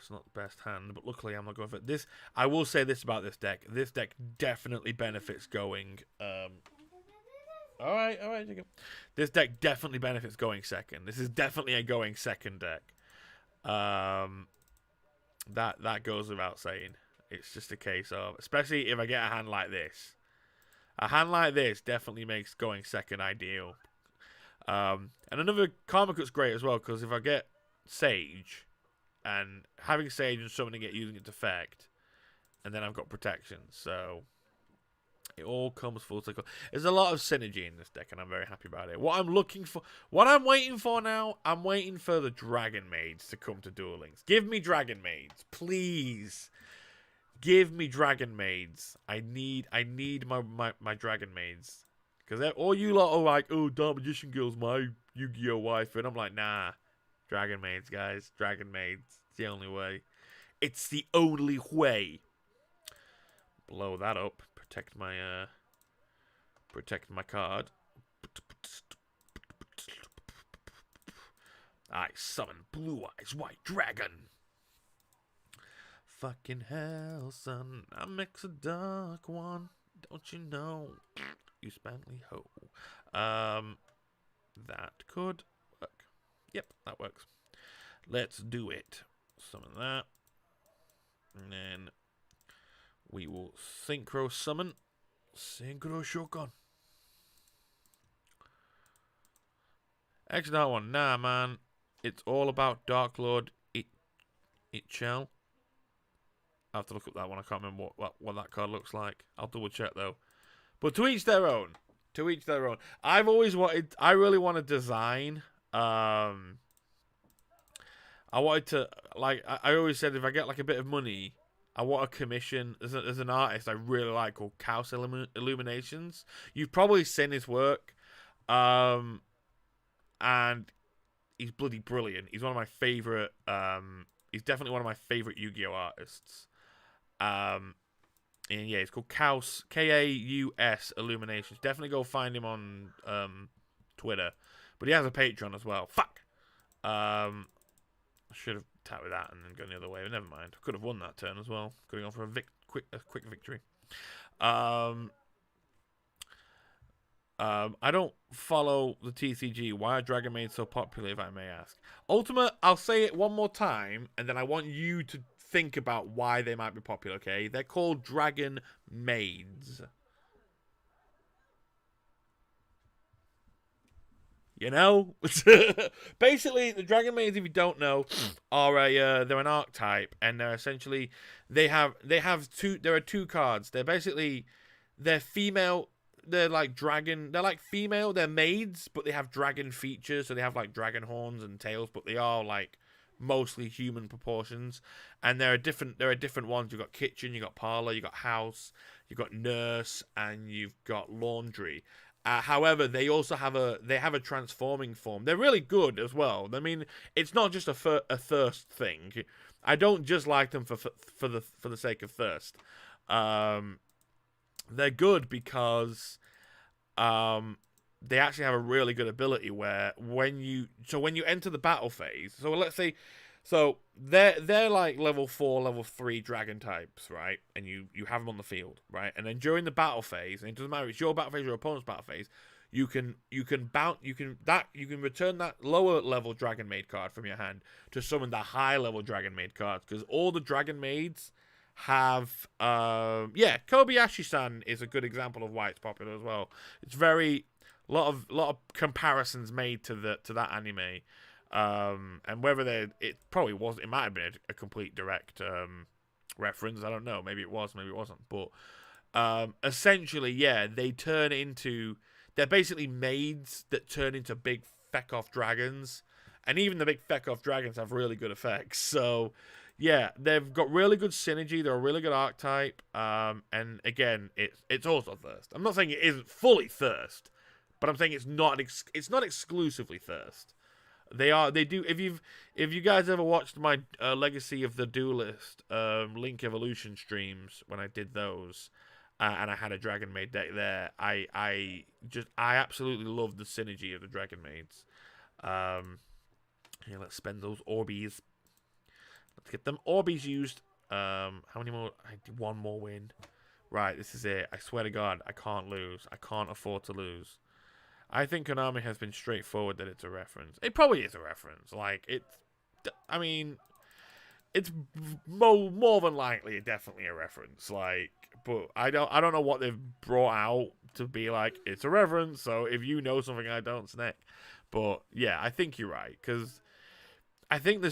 It's not the best hand, but luckily I'm not going for it. This. I will say this about this deck. This deck definitely benefits going. All right, Jacob. This deck definitely benefits going second. This is definitely a going second deck. That goes without saying. It's just a case of, especially if I get a hand like this. A hand like this definitely makes going second ideal. And another Karma Cut's great as well, because if I get Sage, and having Sage and summoning it, using its effect, and then I've got protection, so it all comes full circle. There's a lot of synergy in this deck, and I'm very happy about it. What I'm waiting for now, I'm waiting for the Dragon Maids to come to Duel Links. Give me Dragon Maids, please. Give me Dragon Maids. I need my Dragon Maids. Because all you lot are like, oh, Dark Magician Girl's my Yu-Gi-Oh! Wife. And I'm like, nah. Dragon Maids, guys. Dragon Maids. It's the only way. It's the only way. Blow that up. Protect my card. I summon Blue Eyes White Dragon. Fucking hell, son. I mix a dark one. Don't you know? You spankly ho. That could work. Yep, that works. Let's do it. Summon that. And then we will synchro summon. Synchro Shogun. Actually, that one. Nah, man. It's all about Dark Lord. It shall. I have to look up that one. I can't remember what that card looks like. I'll double check though. But to each their own. To each their own. I really want to design. I wanted to, like, I always said, if I get like a bit of money, I want a commission. There's an artist I really like called Chaos Illuminations. You've probably seen his work. And he's bloody brilliant. He's one of my favorite. He's definitely one of my favorite Yu-Gi-Oh artists. And yeah, it's called Chaos, Kaus Illuminations. Definitely go find him on Twitter. But he has a Patreon as well. Fuck. I should have tapped with that and then gone the other way. But never mind. Could have won that turn as well. Could have gone for a quick victory. I don't follow the TCG. Why are Dragon Maids so popular, if I may ask? Ultimate, I'll say it one more time, and then I want you to think about why they might be popular, okay? They're called Dragon Maids. You know? Basically, the Dragon Maids, if you don't know, are they're an archetype, and they're essentially there are two cards. They're female. They're like dragon. They're like female. They're maids, but they have dragon features. So they have like dragon horns and tails, but they are like mostly human proportions. And there are different ones. You've got kitchen, you've got parlor, you've got house, you've got nurse, and you've got laundry. However, they also have a transforming form. They're really good as well. I mean, it's not just a thirst thing. I don't just like them for the sake of thirst. They're good because they actually have a really good ability where when you enter the battle phase, so let's say, so they're like level 4, level 3 dragon types, right? And you have them on the field, right? And then during the battle phase, and it doesn't matter if it's your battle phase or your opponent's battle phase, you can return that lower level Dragon Maid card from your hand to summon the high level Dragon Maid cards, because all the Dragon Maids have Kobayashi-san is a good example of why it's popular as well. It's very lot of comparisons made to that anime, and whether it probably wasn't, it might have been a complete direct reference. I don't know. Maybe it was, maybe it wasn't. But essentially, yeah, they're basically maids that turn into big feck-off dragons, and even the big feck-off dragons have really good effects. So yeah, they've got really good synergy. They're a really good archetype. And again, it's also thirst. I'm not saying it isn't fully thirst, but I'm saying it's not exclusively thirst. They do. If you guys ever watched my Legacy of the Duelist Link Evolution streams when I did those, and I had a Dragon Maid deck there, I absolutely love the synergy of the Dragon Maids. Here, let's spend those Orbeez. Let's get them Orbeez used. How many more? I did one more win. Right, this is it. I swear to God, I can't lose. I can't afford to lose. I think Konami has been straightforward that it's a reference. It probably is a reference. Like, I mean, it's more than likely definitely a reference. Like, but I don't know what they've brought out to be like, it's a reference. So if you know something I don't, Snake. But yeah, I think you're right. Because I think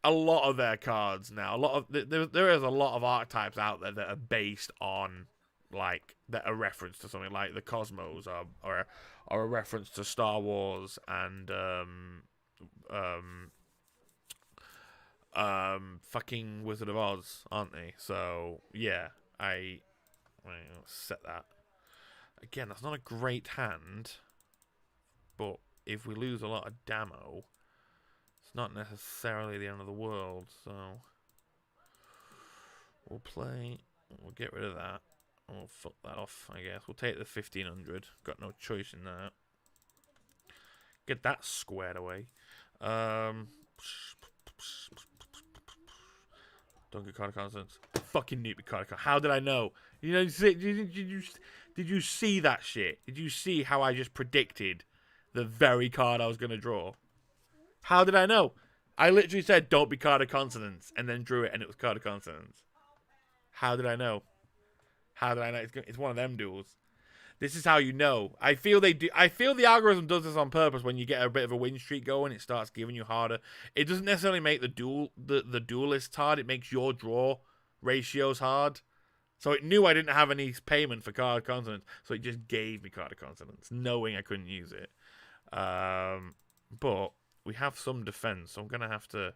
a lot of their cards now, there is a lot of archetypes out there that are based on like that a reference to something, like the Cosmos or a reference to Star Wars and fucking Wizard of Oz, aren't they? So yeah, I'll set that. Again, that's not a great hand, but if we lose a lot of Damo, it's not necessarily the end of the world, so we'll get rid of that. We'll fuck that off, I guess. We'll take the 1500. Got no choice in that. Get that squared away. Don't get card of consonants. Fucking nuke card. How did I know? You know, did you see that shit? Did you see how I just predicted the very card I was going to draw? How did I know? I literally said, don't be card of consonants, and then drew it, and it was card of consonants. How did I know? How did I know? It's one of them duels. This is how you know. I feel the algorithm does this on purpose. When you get a bit of a win streak going, it starts giving you harder. It doesn't necessarily make the duelists hard. It makes your draw ratios hard. So it knew I didn't have any payment for card consonants, so it just gave me card consonants, knowing I couldn't use it. But we have some defense, so I'm gonna have to.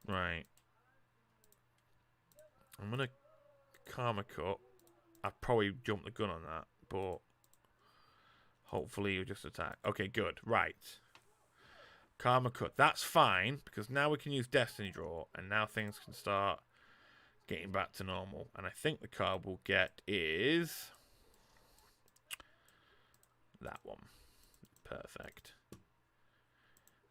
Right. I'm gonna Karma Cut. I'd probably jump the gun on that, but hopefully you just attack. Okay, good. Right. Karma Cut. That's fine, because now we can use Destiny Draw, and now things can start getting back to normal. And I think the card we'll get is that one. Perfect.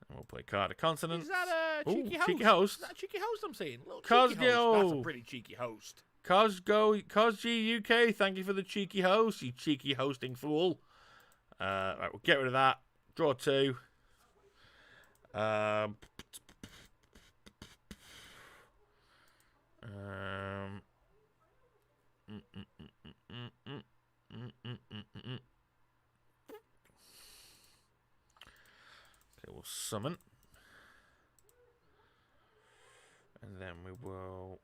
And we'll play card of consonants. Is that a cheeky host? Cheeky host. Is that a cheeky host I'm seeing? Little Cosgo. cheeky host. That's a pretty cheeky host. Cosg UK, thank you for the cheeky host, you cheeky hosting fool. Right, we'll get rid of that. Draw two. Okay, we'll summon. And then we will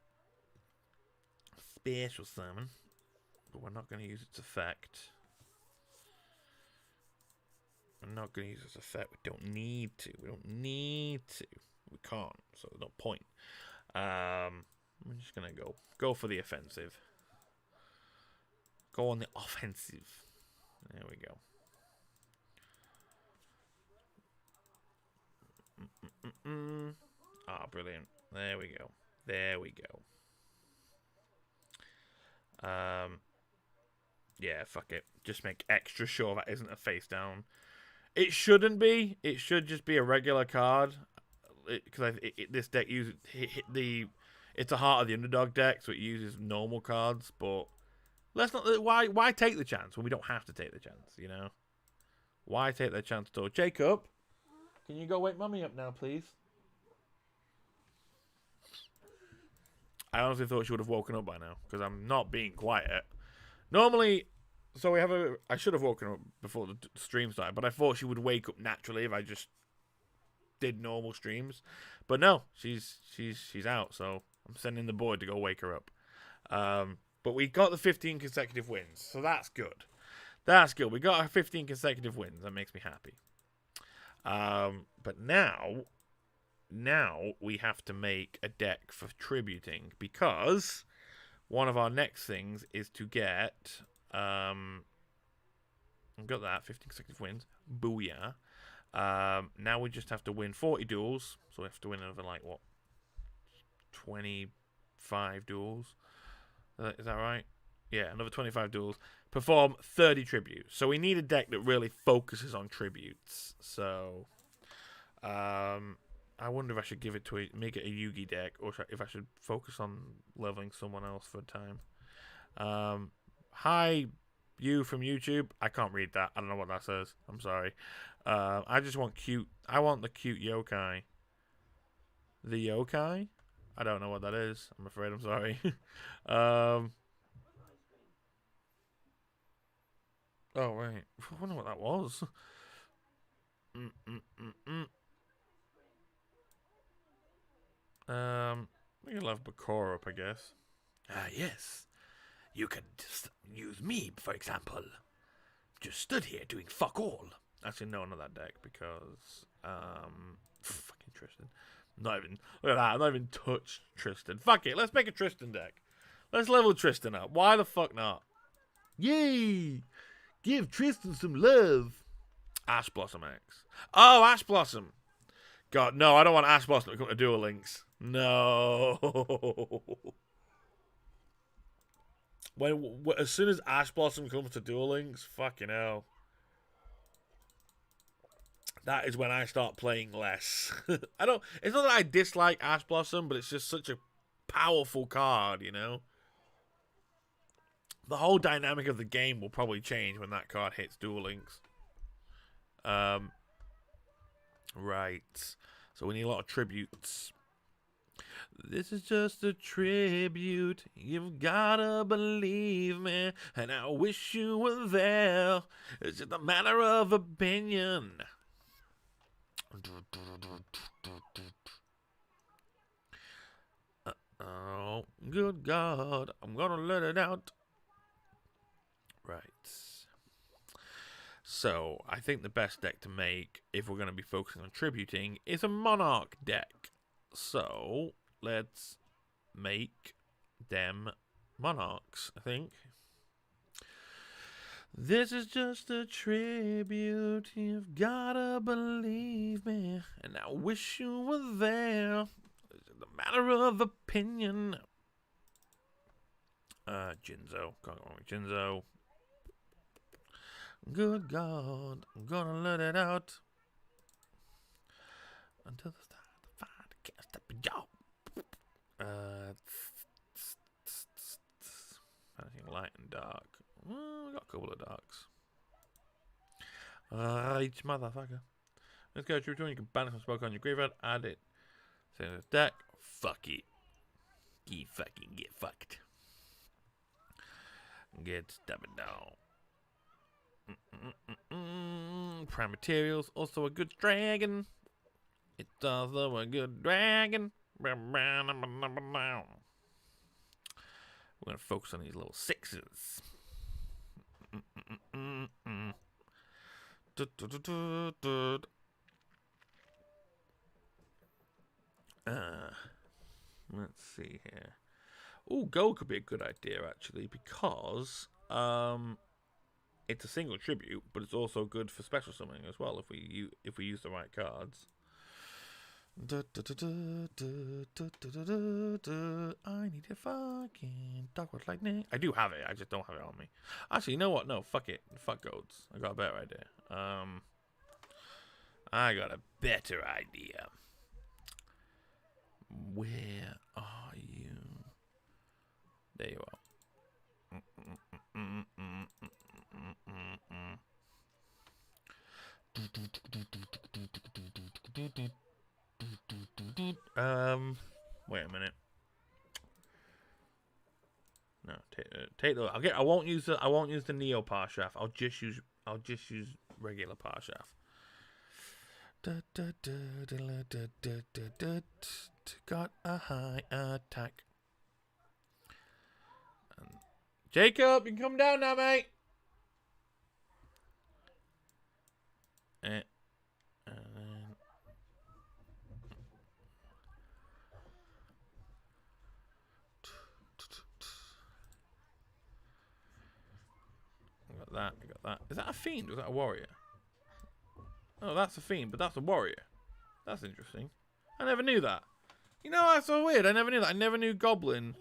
special summon, but we're not going to use its effect. We're not going to use its effect. We don't need to. We can't. So there's no point. I'm just going to go for the offensive. Go on the offensive. There we go. Ah, brilliant. There we go. Yeah, fuck it. Just make extra sure that isn't a face down. It shouldn't be. It should just be a regular card. Because this deck uses it's a Heart of the Underdog deck, so it uses normal cards. But let's not. Why take the chance when we don't have to take the chance? You know. Why take the chance at all? Jacob, can you go wake Mummy up now, please? I honestly thought she would have woken up by now, because I'm not being quiet. Normally, so I should have woken up before the stream started, but I thought she would wake up naturally if I just did normal streams. But no, she's out, so I'm sending the boy to go wake her up. But we got the 15 consecutive wins, so that's good. That's good. We got our 15 consecutive wins. That makes me happy. But now we have to make a deck for tributing, because one of our next things is to get I've got that 15 consecutive wins. Booyah. Now we just have to win 40 duels, so we have to win another 25 duels. Is that right? Yeah, another 25 duels. Perform 30 tributes. So we need a deck that really focuses on tributes. So I wonder if I should give it to make it a Yugi deck, or if I should focus on leveling someone else for a time. Hi, you from YouTube. I can't read that. I don't know what that says. I'm sorry. I just want cute. I want the cute yokai. The yokai? I don't know what that is. I'm afraid. I'm sorry. Oh right. I wonder what that was. We can have Bakura up, I guess. Yes. You can just use me, for example. Just stood here doing fuck all. Actually, no, not that deck, because fucking Tristan. Not even look at that. I'm not even touched Tristan. Fuck it. Let's make a Tristan deck. Let's level Tristan up. Why the fuck not? Yay! Give Tristan some love. Ash Blossom X. Oh, Ash Blossom. God, no, I don't want Ash Blossom to come to Duel Links. No. As soon as Ash Blossom comes to Duel Links, fucking hell. That is when I start playing less. It's not that I dislike Ash Blossom, but it's just such a powerful card, you know? The whole dynamic of the game will probably change when that card hits Duel Links. Right. So we need a lot of tributes. This is just a tribute. You've gotta believe me, and I wish you were there. It's just a matter of opinion. Oh, good God. I'm gonna let it out. Right. So, I think the best deck to make, if we're going to be focusing on tributing, is a Monarch deck. So, let's make them Monarchs, I think. This is just a tribute, you've gotta believe me, and I wish you were there. It's a matter of opinion. Jinzo. Can't go wrong with Jinzo. Good God, I'm gonna let it out. Until the start of the fight, I can't stop it, y'all. Anything light and dark. Well, we got a couple of darks. Right, motherfucker. Let's go to return. You can banish some smoke on your graveyard. Add it. Send this deck. Fuck it. Get fucked. Get stabbed down. Prime materials. Also a good dragon. It's also a good dragon. We're gonna focus on these little sixes. Let's see here. Oh, gold could be a good idea actually, because it's a single tribute, but it's also good for special summoning as well if we use the right cards. I need a fucking Darkwood Lightning. I do have it, I just don't have it on me. Actually, you know what? No, fuck it. Fuck golds. I got a better idea. I got a better idea. Where are you? There you are. Wait a minute. No, take the. I won't use the Neo Parshaft. I'll just use regular Parshaft. Got a high attack. Jacob, you can come down now, mate. And then I got that. Is that a fiend or is that a warrior? Oh, that's a fiend, but that's a warrior. That's interesting. I never knew that. You know, that's so weird. I never knew that. I never knew Goblin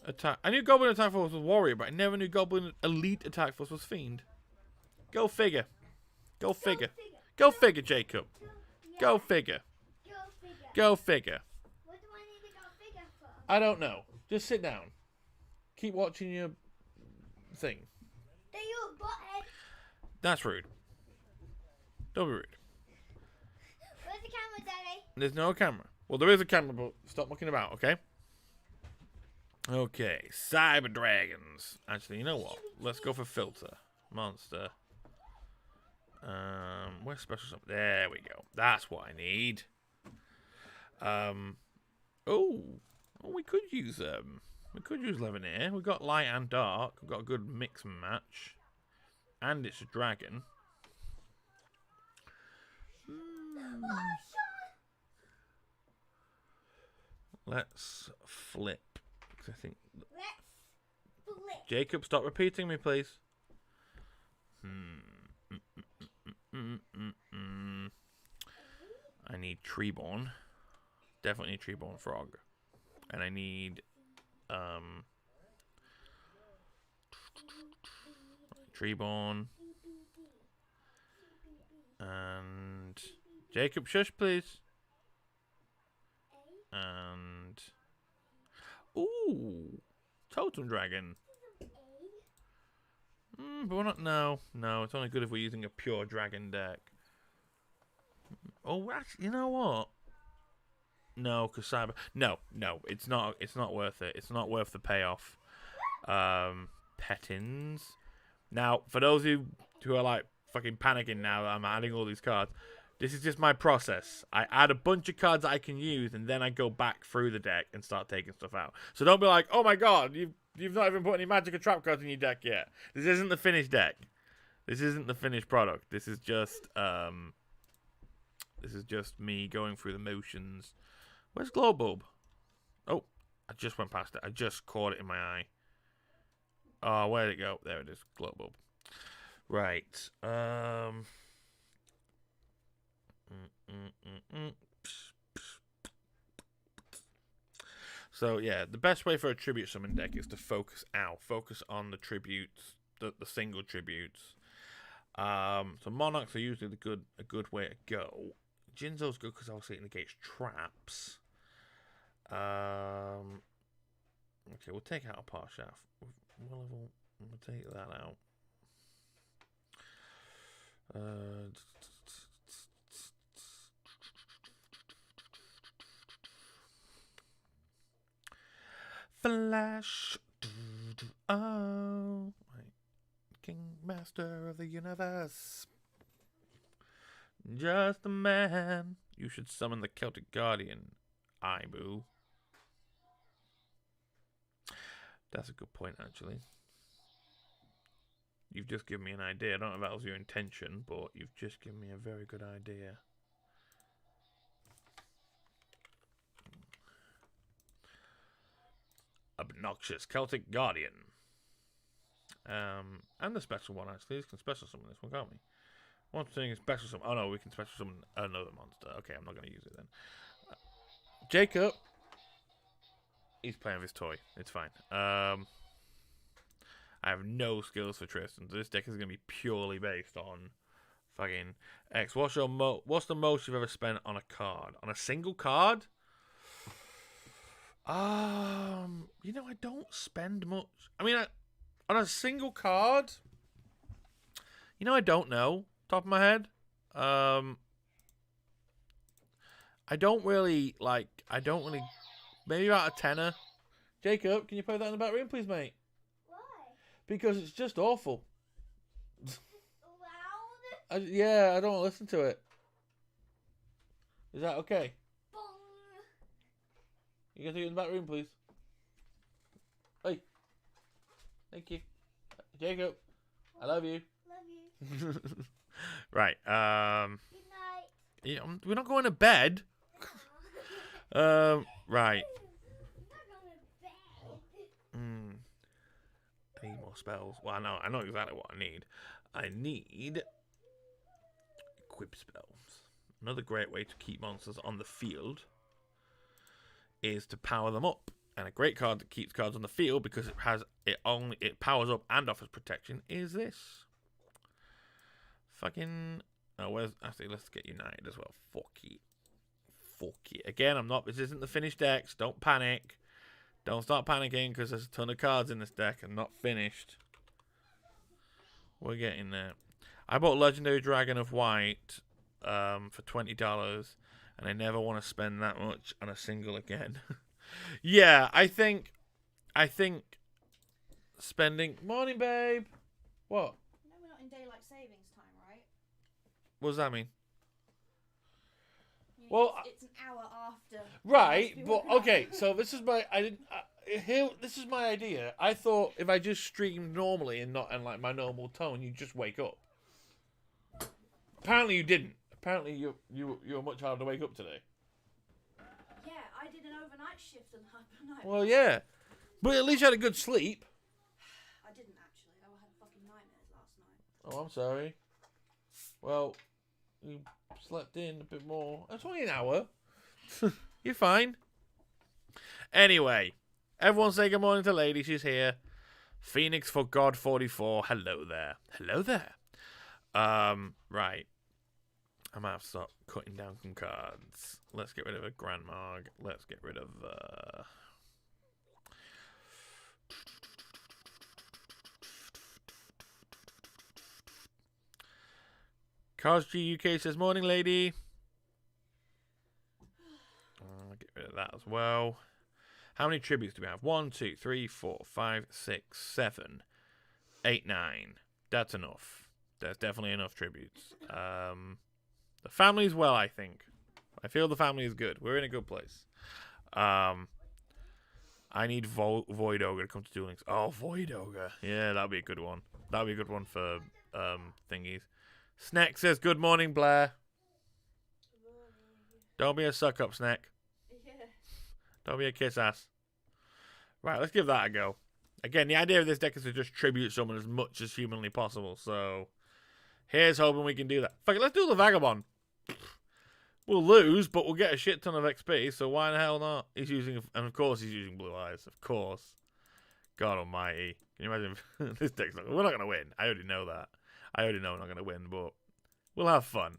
attack. I knew Goblin attack force was warrior, but I never knew Goblin elite attack force was fiend. Go figure. Go figure. Go figure, Jacob. Go figure. Go figure. What do I need to go figure for? I don't know. Just sit down. Keep watching your thing. They you butthead. That's rude. Don't be rude. Where's the camera, Daddy? There's no camera. Well, there is a camera, but stop mucking about, okay? Okay, cyber dragons. Actually, you know what? Let's go for filter. Monster. Where's special summon? There we go. That's what I need. Oh, we could use Levineer. We've got light and dark. We've got a good mix and match. And it's a dragon. Let's flip. 'Cause I think. Let's flip. Jacob, stop repeating me, please. I need Treeborn. Definitely need Treeborn Frog. And I need Treeborn. And Jacob, shush, please. And ooh, Totem Dragon. But we're not. No, it's only good if we're using a pure dragon deck. Oh, actually, you know what? No, because cyber. No, it's not. It's not worth it. It's not worth the payoff. Pettins. Now, for those who are like fucking panicking now that I'm adding all these cards, this is just my process. I add a bunch of cards that I can use, and then I go back through the deck and start taking stuff out. So don't be like, oh my god, you've not even put any magic or trap cards in your deck yet. This isn't the finished deck. This isn't the finished product. This is just me going through the motions. Where's Glowbulb? Oh, I just went past it. I just caught it in my eye. Oh, where'd it go? There it is. Glowbulb. Right. So yeah, the best way for a tribute summon deck is to focus on the tributes, the single tributes. So monarchs are usually a good way to go. Jinzo's good because obviously it negates traps. Okay, we'll take out a Parshaft. We'll take that out. Flash. Oh, King Master of the Universe. Just a man. You should summon the Celtic Guardian. Boo. That's a good point, actually. You've just given me an idea. I don't know if that was your intention, but you've just given me a very good idea. Obnoxious Celtic Guardian. And the special one, actually. We can special summon this one, can't we? One thing is special summon. Oh no, we can special summon another monster. Okay, I'm not going to use it then. Jacob. He's playing with his toy. It's fine. I have no skills for Tristan. So this deck is going to be purely based on fucking X. What's the most you've ever spent on a card? On a single card? You know, I don't spend much. I mean, on a single card, you know, I don't know. Top of my head. I don't really. Maybe about a tenner. Jacob, can you play that in the back room, please, mate? Why? Because it's just awful. Loud. Yeah, I don't want to listen to it. Is that okay? Bong. You can do it in the back room, please. Hey. Thank you. Jacob, I love you. Love you. Right. Good night. Yeah, we're not going to bed. Right. We're not going to bed. I need more spells. Well, I know exactly what I need. I need equip spells. Another great way to keep monsters on the field is to power them up. And a great card that keeps cards on the field because it powers up and offers protection is this. Fucking. Oh, let's get United as well. fuck it. Again, I'm not. This isn't the finished decks. Don't panic. Don't start panicking because there's a ton of cards in this deck and not finished. We're getting there. I bought Legendary Dragon of White for $20, and I never want to spend that much on a single again. Yeah, I think spending. Morning, babe. What? No, we're not in daylight savings time, right? What does that mean? You know, Well, it's an hour after. Right, Most but people okay. So this is my. This is my idea. I thought if I just streamed normally and not in like my normal tone, you'd just wake up. Apparently you didn't. Apparently you were much harder to wake up today. Yeah, I did an overnight shift and night. Well, yeah, but at least you had a good sleep. I didn't actually. I had fucking nightmares last night. Oh, I'm sorry. Well, you slept in a bit more. It's only an hour. You're fine. Anyway, everyone say good morning to Lady. She's here. Phoenix for God 44. Hello there. Hello there. Right. I might have to start cutting down some cards. Let's get rid of a Grand Marg. Let's get rid of Cars G UK says morning, lady. Get rid of that as well. How many tributes do we have? 1, 2, 3, 4, 5, 6, 7, 8, 9. That's enough. There's definitely enough tributes. The family's well, I think. I feel the family is good. We're in a good place. I need Void Ogre to come to Duel Links. Oh, Void Ogre. Yeah, that'll be a good one. That'll be a good one for thingies. Snack says, good morning, Blair. Don't be a suck-up, Snack. Yeah. Don't be a kiss-ass. Right, let's give that a go. Again, the idea of this deck is to just tribute someone as much as humanly possible, so here's hoping we can do that. Fuck it, let's do the Vagabond. We'll lose, but we'll get a shit ton of XP, so why the hell not? He's using, and of course he's using Blue Eyes, of course. God almighty. Can you imagine if this deck's not, we're not going to win. I already know that. I already know we're not going to win, but we'll have fun.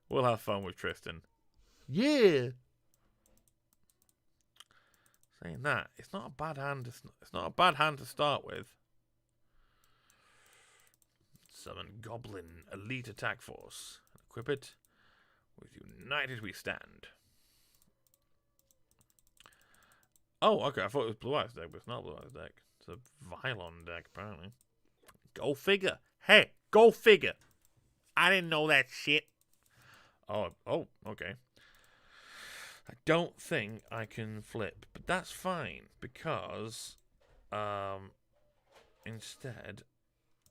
We'll have fun with Tristan. Yeah. Saying that, it's not a bad hand. It's not a bad hand to start with. Summon Goblin Elite Attack Force. Equip it. With United we stand. Oh, okay. I thought it was Blue Eyes deck, but it's not Blue Eyes deck. It's a Vylon deck, apparently. Go figure. Hey, go figure. I didn't know that shit. Oh, okay. I don't think I can flip, but that's fine because instead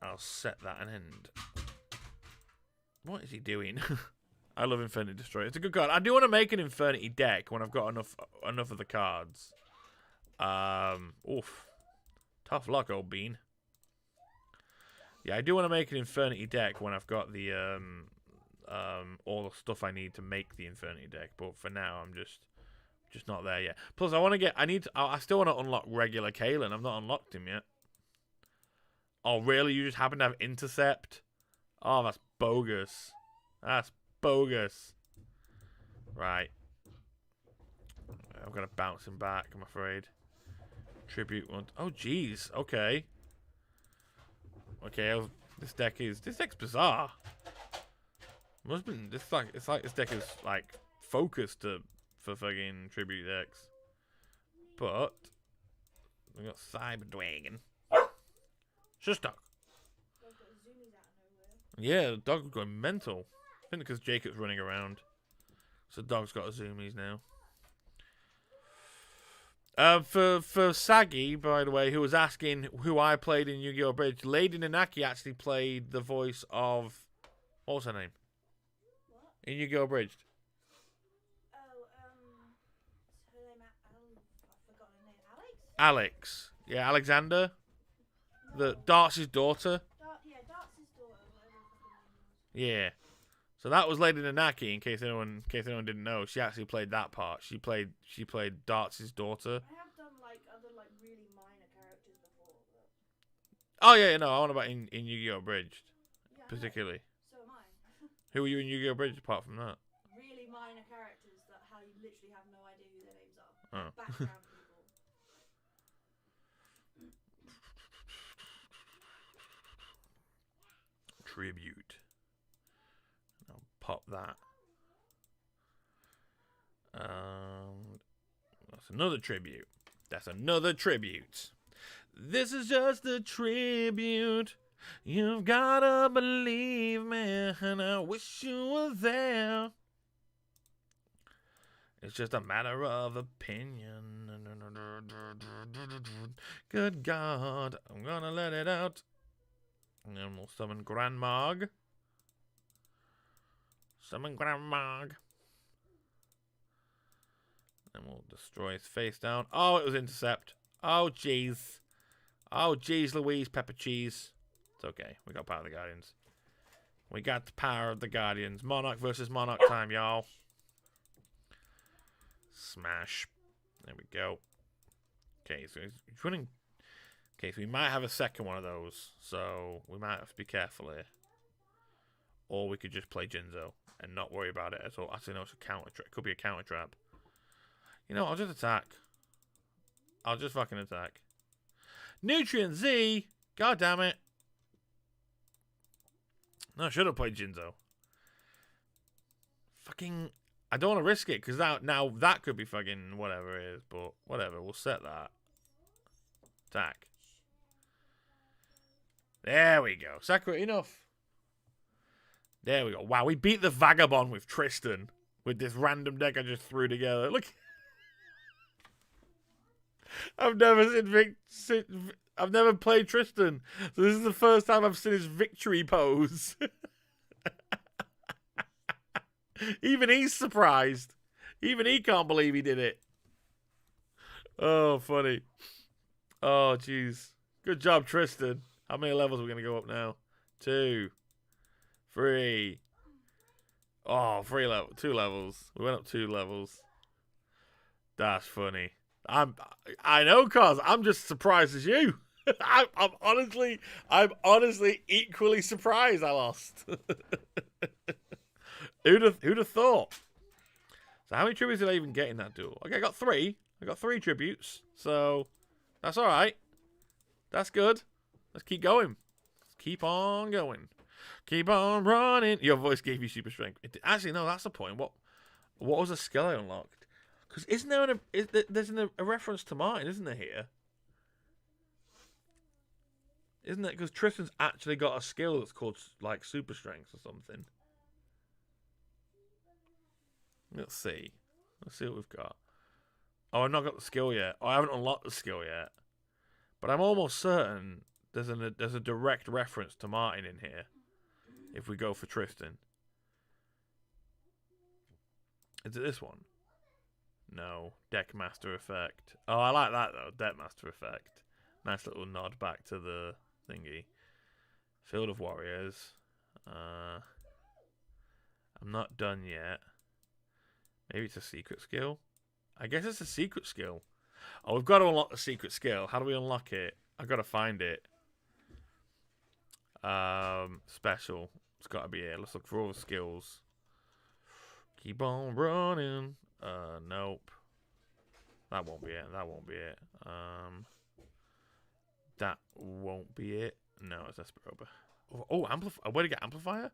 I'll set that an end. What is he doing? I love Infinity Destroyer. It's a good card. I do want to make an Infernity deck when I've got enough of the cards. Oof. Tough luck, old bean. Yeah, I do want to make an Infernity deck when I've got the all the stuff I need to make the Infernity deck. But for now, I'm just not there yet. Plus, I still want to unlock regular Kalen. I've not unlocked him yet. Oh, really? You just happen to have Intercept? Oh, that's bogus. That's bogus. Right. I've got to bounce him back, I'm afraid. Tribute one. Oh, jeez. Okay. Okay, this deck's bizarre. Must have been it's like this deck is like focused for fucking tribute decks. But we got Cyber Dragon. Just dog. Yeah, the dog was going mental. I think because Jacob's running around. So the dog's got a zoomies now. For Saggy, by the way, who was asking who I played in Yu-Gi-Oh! Bridge, Lady Nanaki actually played the voice of... What was her name? What? In Yu-Gi-Oh! Bridged. Oh, her name, I've forgotten her name. Alex? Alex. Yeah, Alexander. The Darcy's daughter. Darcy's daughter, whatever her fucking name was. Yeah. So that was Lady Nanaki, in case anyone didn't know. She actually played that part. She played Darcy's daughter. I have done other really minor characters before, but... Oh yeah, no, I want about in Yu-Gi-Oh! Bridged. Yeah, particularly. So am I. Who were you in Yu-Gi-Oh! Bridge apart from that? Really minor characters that how you literally have no idea who their names are. Oh. Background people. Tribute. I'll pop that. That's another tribute. That's another tribute. This is just a tribute. You've gotta believe me, and I wish you were there. It's just a matter of opinion. Good God, I'm gonna let it out. And then we'll summon Grandmog. Summon Grandmog. And we'll destroy his face down. Oh, it was intercept. Oh, jeez. Oh, jeez, Louise, pepper cheese. It's okay. We got power of the Guardians. We got the power of the Guardians. Monarch versus Monarch time, y'all. Smash. There we go. Okay, so he's running. Okay, so we might have a second one of those. So we might have to be careful here. Or we could just play Jinzo and not worry about it at all. Actually, no, it's a counter trap. It could be a counter trap. You know, I'll just attack. I'll just fucking attack. Nutrient Z! God damn it. No, I should have played Jinzo. Fucking... I don't want to risk it, because now that could be fucking whatever it is, but whatever, we'll set that. Attack. There we go. Sakura, enough. There we go. Wow, we beat the Vagabond with Tristan. With this random deck I just threw together. Look. I've never played Tristan. So this is the first time I've seen his victory pose. Even he's surprised. Even he can't believe he did it. Oh, funny. Oh, jeez. Good job, Tristan. How many levels are we going to go up now? 2. 3. Oh, 2 levels. We went up 2 levels. That's funny. I know, cause I'm just surprised as you. I'm honestly equally surprised I lost. Who'd have thought? So how many tributes did I even get in that duel? Okay, I got 3. I got 3 tributes. So that's all right. That's good. Let's keep going. Let's keep on going. Keep on running. Your voice gave you super strength. Actually, no, that's the point. What was the skill I unlocked? Because isn't there there's a reference to mine, isn't there here? Isn't it? Because Tristan's actually got a skill that's called like super strength or something. Let's see. Let's see what we've got. Oh, I've not got the skill yet. Oh, I haven't unlocked the skill yet. But I'm almost certain there's a direct reference to Martin in here. If we go for Tristan. Is it this one? No. Deckmaster effect. Oh, I like that though. Deckmaster effect. Nice little nod back to the thingy. Field of Warriors. I'm not done yet. Maybe it's a secret skill. I guess it's a secret skill. Oh, we've got to unlock the secret skill. How do we unlock it? I've got to find it. Special. It's got to be it. Let's look for all the skills. Keep on running. Nope. That won't be it. That won't be it. That won't be it. No, it's Esperoba. Oh, amplifier. Where to get amplifier?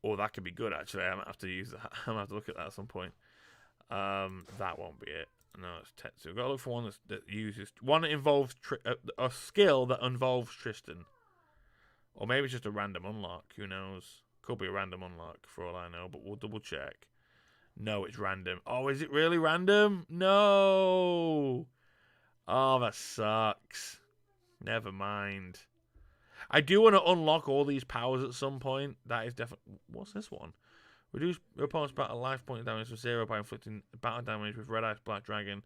Oh, that could be good actually. I might have to use that. I'm gonna have to look at that at some point. That won't be it. No, it's Tetsu. We've got to look for one that uses one that involves a skill that involves Tristan, or maybe it's just a random unlock. Who knows? Could be a random unlock for all I know, but we'll double check. No, it's random. Oh, is it really random? No. Oh, that sucks. Never mind. I do want to unlock all these powers at some point. That is definitely... What's this one? Reduce your opponent's battle life point damage to 0 by inflicting battle damage with Red Ice Black Dragon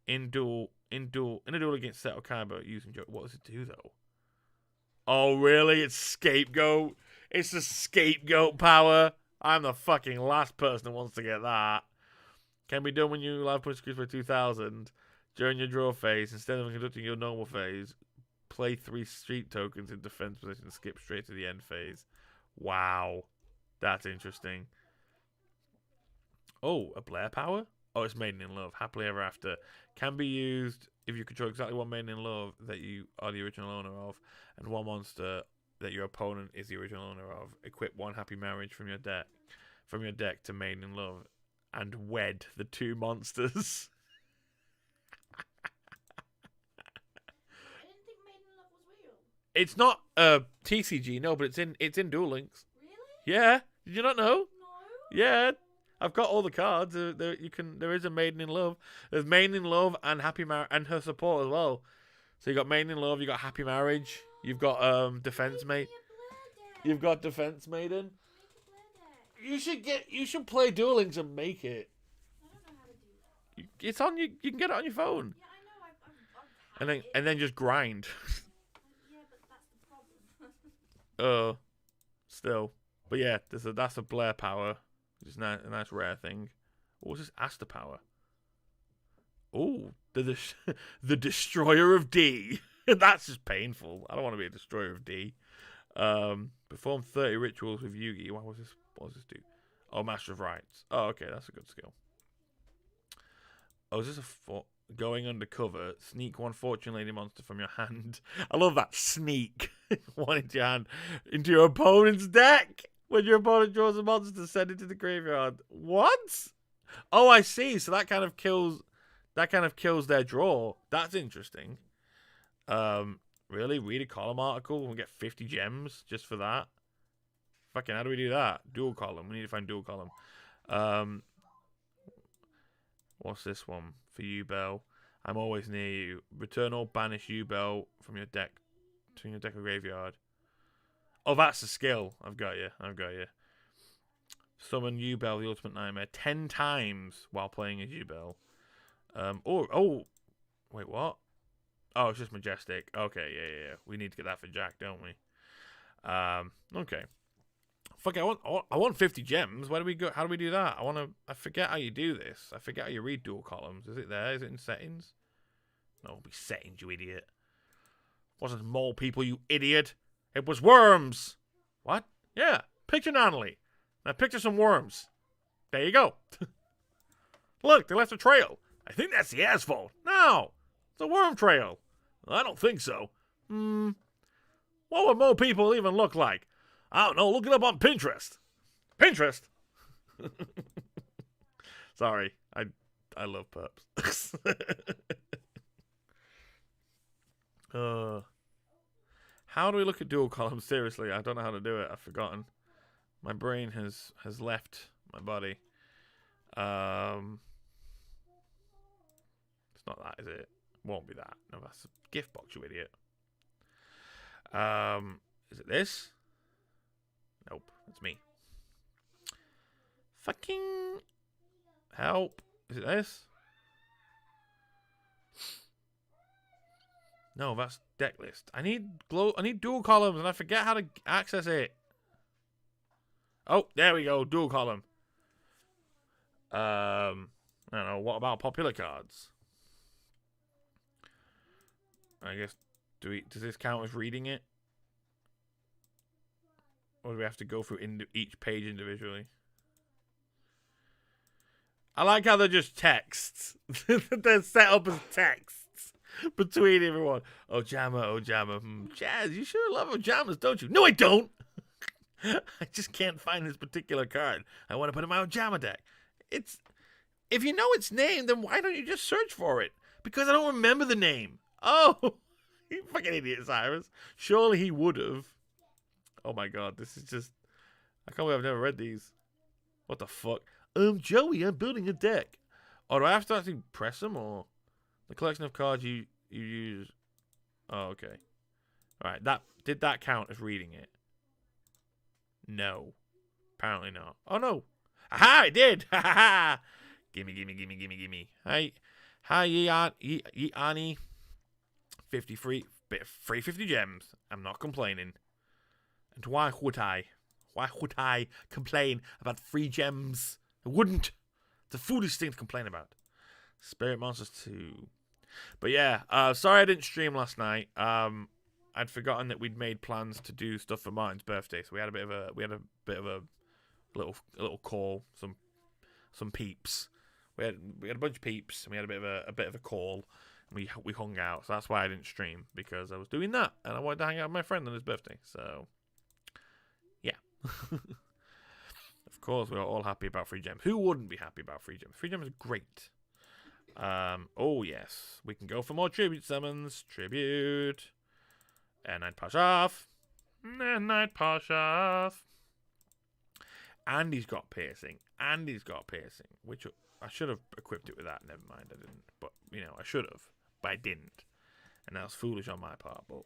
in a duel against Seto Kaiba using... What does it do, though? Oh, really? It's Scapegoat? It's the Scapegoat power? I'm the fucking last person who wants to get that. Can be done when you life points increase by 2,000 during your draw phase. Instead of conducting your normal phase, play 3 street tokens in defense position and skip straight to the end phase. Wow. That's interesting. Oh, a Blair power? Oh, it's Maiden in Love. Happily Ever After can be used if you control exactly one Maiden in Love that you are the original owner of, and one monster that your opponent is the original owner of. Equip one Happy Marriage from your deck to Maiden in Love, and wed the two monsters. I didn't think Maiden in Love was real. It's not TCG, no, but it's in Duel Links. Really? Yeah, did you not know? No. Yeah, I've got all the cards. There is a Maiden in Love. There's Maiden in Love and Happy Marriage and her support as well. So you got Maiden in Love, you got Happy Marriage, you've got Defense Mate, you've got Defense Maiden. You should play Duel Links and make it. I don't know how to do that. It's on you. You can get it on your phone. Yeah, I know. I've had it. And then just grind. Yeah, but that's the problem. Still, but yeah, that's a Blair power, which is a nice rare thing. What was this Aster power? Oh, the Destroyer of D. That's just painful. I don't want to be a Destroyer of D. Perform 30 rituals with Yugi. What does this do? Oh, Master of Rites. Oh, okay, that's a good skill. Oh, is this going undercover? Sneak one Fortune Lady monster from your hand. I love that. Sneak one into your hand, into your opponent's deck. When your opponent draws a monster, send it to the graveyard. What? Oh, I see. So that kind of kills their draw. That's interesting. Really? Read a column article and get 50 gems just for that? Fucking, how do we do that? Dual column. We need to find dual column. What's this one? For you, Bell. I'm always near you. Return or banish you, Bell, from your deck to your deck or graveyard. Oh, that's a skill. I've got you. Summon you, Bell, the ultimate nightmare 10 times while playing as you, Bell. Wait, what? Oh, it's just Majestic. Okay, yeah. We need to get that for Jack, don't we? Okay. Fuck it, I want 50 gems. Where do we go? How do we do that? I forget how you do this. I forget how you read dual columns. Is it there? Is it in settings? No, it'll be settings, you idiot. Wasn't mole people, you idiot. It was worms. What? Yeah, picture Natalie. Now picture some worms. There you go. Look, they left a trail. I think that's the asphalt. No, it's a worm trail. I don't think so. What would mole people even look like? I don't know. Look it up on Pinterest. Pinterest? Sorry. I love pups. How do we look at dual columns? Seriously, I don't know how to do it. I've forgotten. My brain has left my body. It's not that, is it? Won't be that. No, that's a gift box, you idiot. Is it this? Nope, it's me. Fucking help. Is it this? No, that's deck list. I need dual columns and I forget how to access it. Oh, there we go, dual column. I don't know, what about popular cards? I guess does this count as reading it? Or do we have to go through each page individually? I like how they're just texts. They're set up as texts between everyone. Oh, Jammer. Jazz, you sure love Jammers, don't you? No, I don't. I just can't find this particular card. I want to put in my own Jammer deck. If you know its name, then why don't you just search for it? Because I don't remember the name. Oh, you fucking idiot, Cyrus. Surely he would have. Oh my god, this is just... I can't believe I've never read these. What the fuck? Joey, I'm building a deck. Oh, do I have to actually press them, or... The collection of cards you use... Oh, okay. Alright, did that count as reading it? No. Apparently not. Oh, no. Aha, it did! Ha ha ha! Gimme. Hi, ye Annie. 50 free 50 gems. I'm not complaining. And why would I? Why would I complain about free gems? I wouldn't. It's a foolish thing to complain about. Spirit Monsters 2. But yeah, sorry I didn't stream last night. I'd forgotten that we'd made plans to do stuff for Martin's birthday, so we had a bit of a little call, some peeps. We had a bunch of peeps, and we had a bit of a call. And we hung out, so that's why I didn't stream, because I was doing that, and I wanted to hang out with my friend on his birthday. So, yeah. Of course, we are all happy about free gems. Who wouldn't be happy about free gems? Free gems are great. Oh yes, we can go for more tribute summons. Tribute. And Night Pashav. And Night Pashav. And he's got piercing. Which I should have equipped it with that. Never mind, I didn't. But, I should have. But I didn't. And that was foolish on my part. But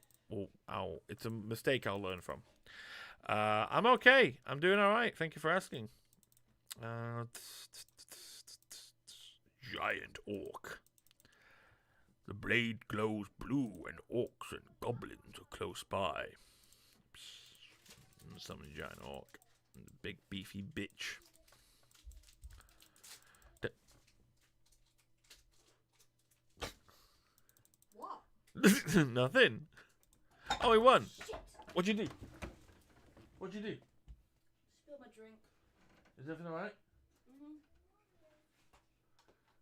it's a mistake I'll learn from. I'm okay. I'm doing alright. Thank you for asking. Giant orc. The blade glows blue, and orcs and goblins are close by. Summon a giant orc. Big beefy bitch. What? Nothing. Oh, he won. Shit. What'd you do? What'd you do? Spilled my drink. Is everything alright?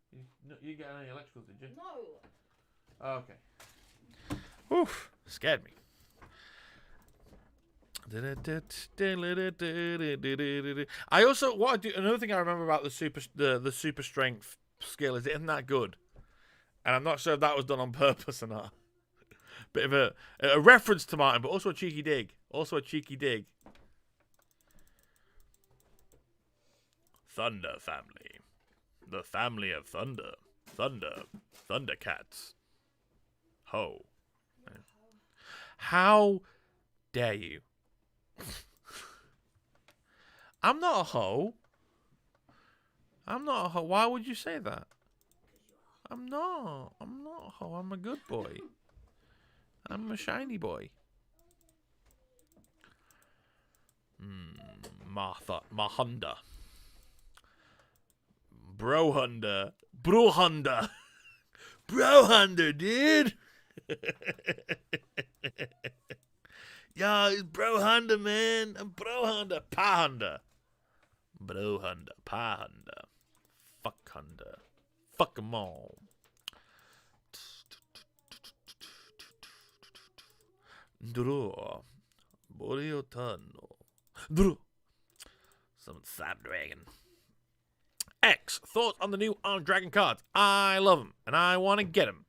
Mhm. You get any electricals, did you? No. Oh, okay. Oof. Scared me. I also another thing I remember about the super strength skill is it isn't that good, and I'm not sure if that was done on purpose or not. Bit of a reference to Martin, but also a cheeky dig. Thunder family, the family of thunder, Thundercats. Ho! How dare you? I'm not a hoe. Why would you say that? I'm not a hoe. I'm a good boy. I'm a shiny boy. Mahunda. Brohunda, dude. Yeah, it's Brohunda, man. I'm Brohunda, Pahunda. Brohunda, Pahunda. Fuck Hunda. Fuck 'em all. Draw. Boriotano. Draw. Some sad dragon. X. Thoughts on the new Armed Dragon cards? I love them, and I want to get them.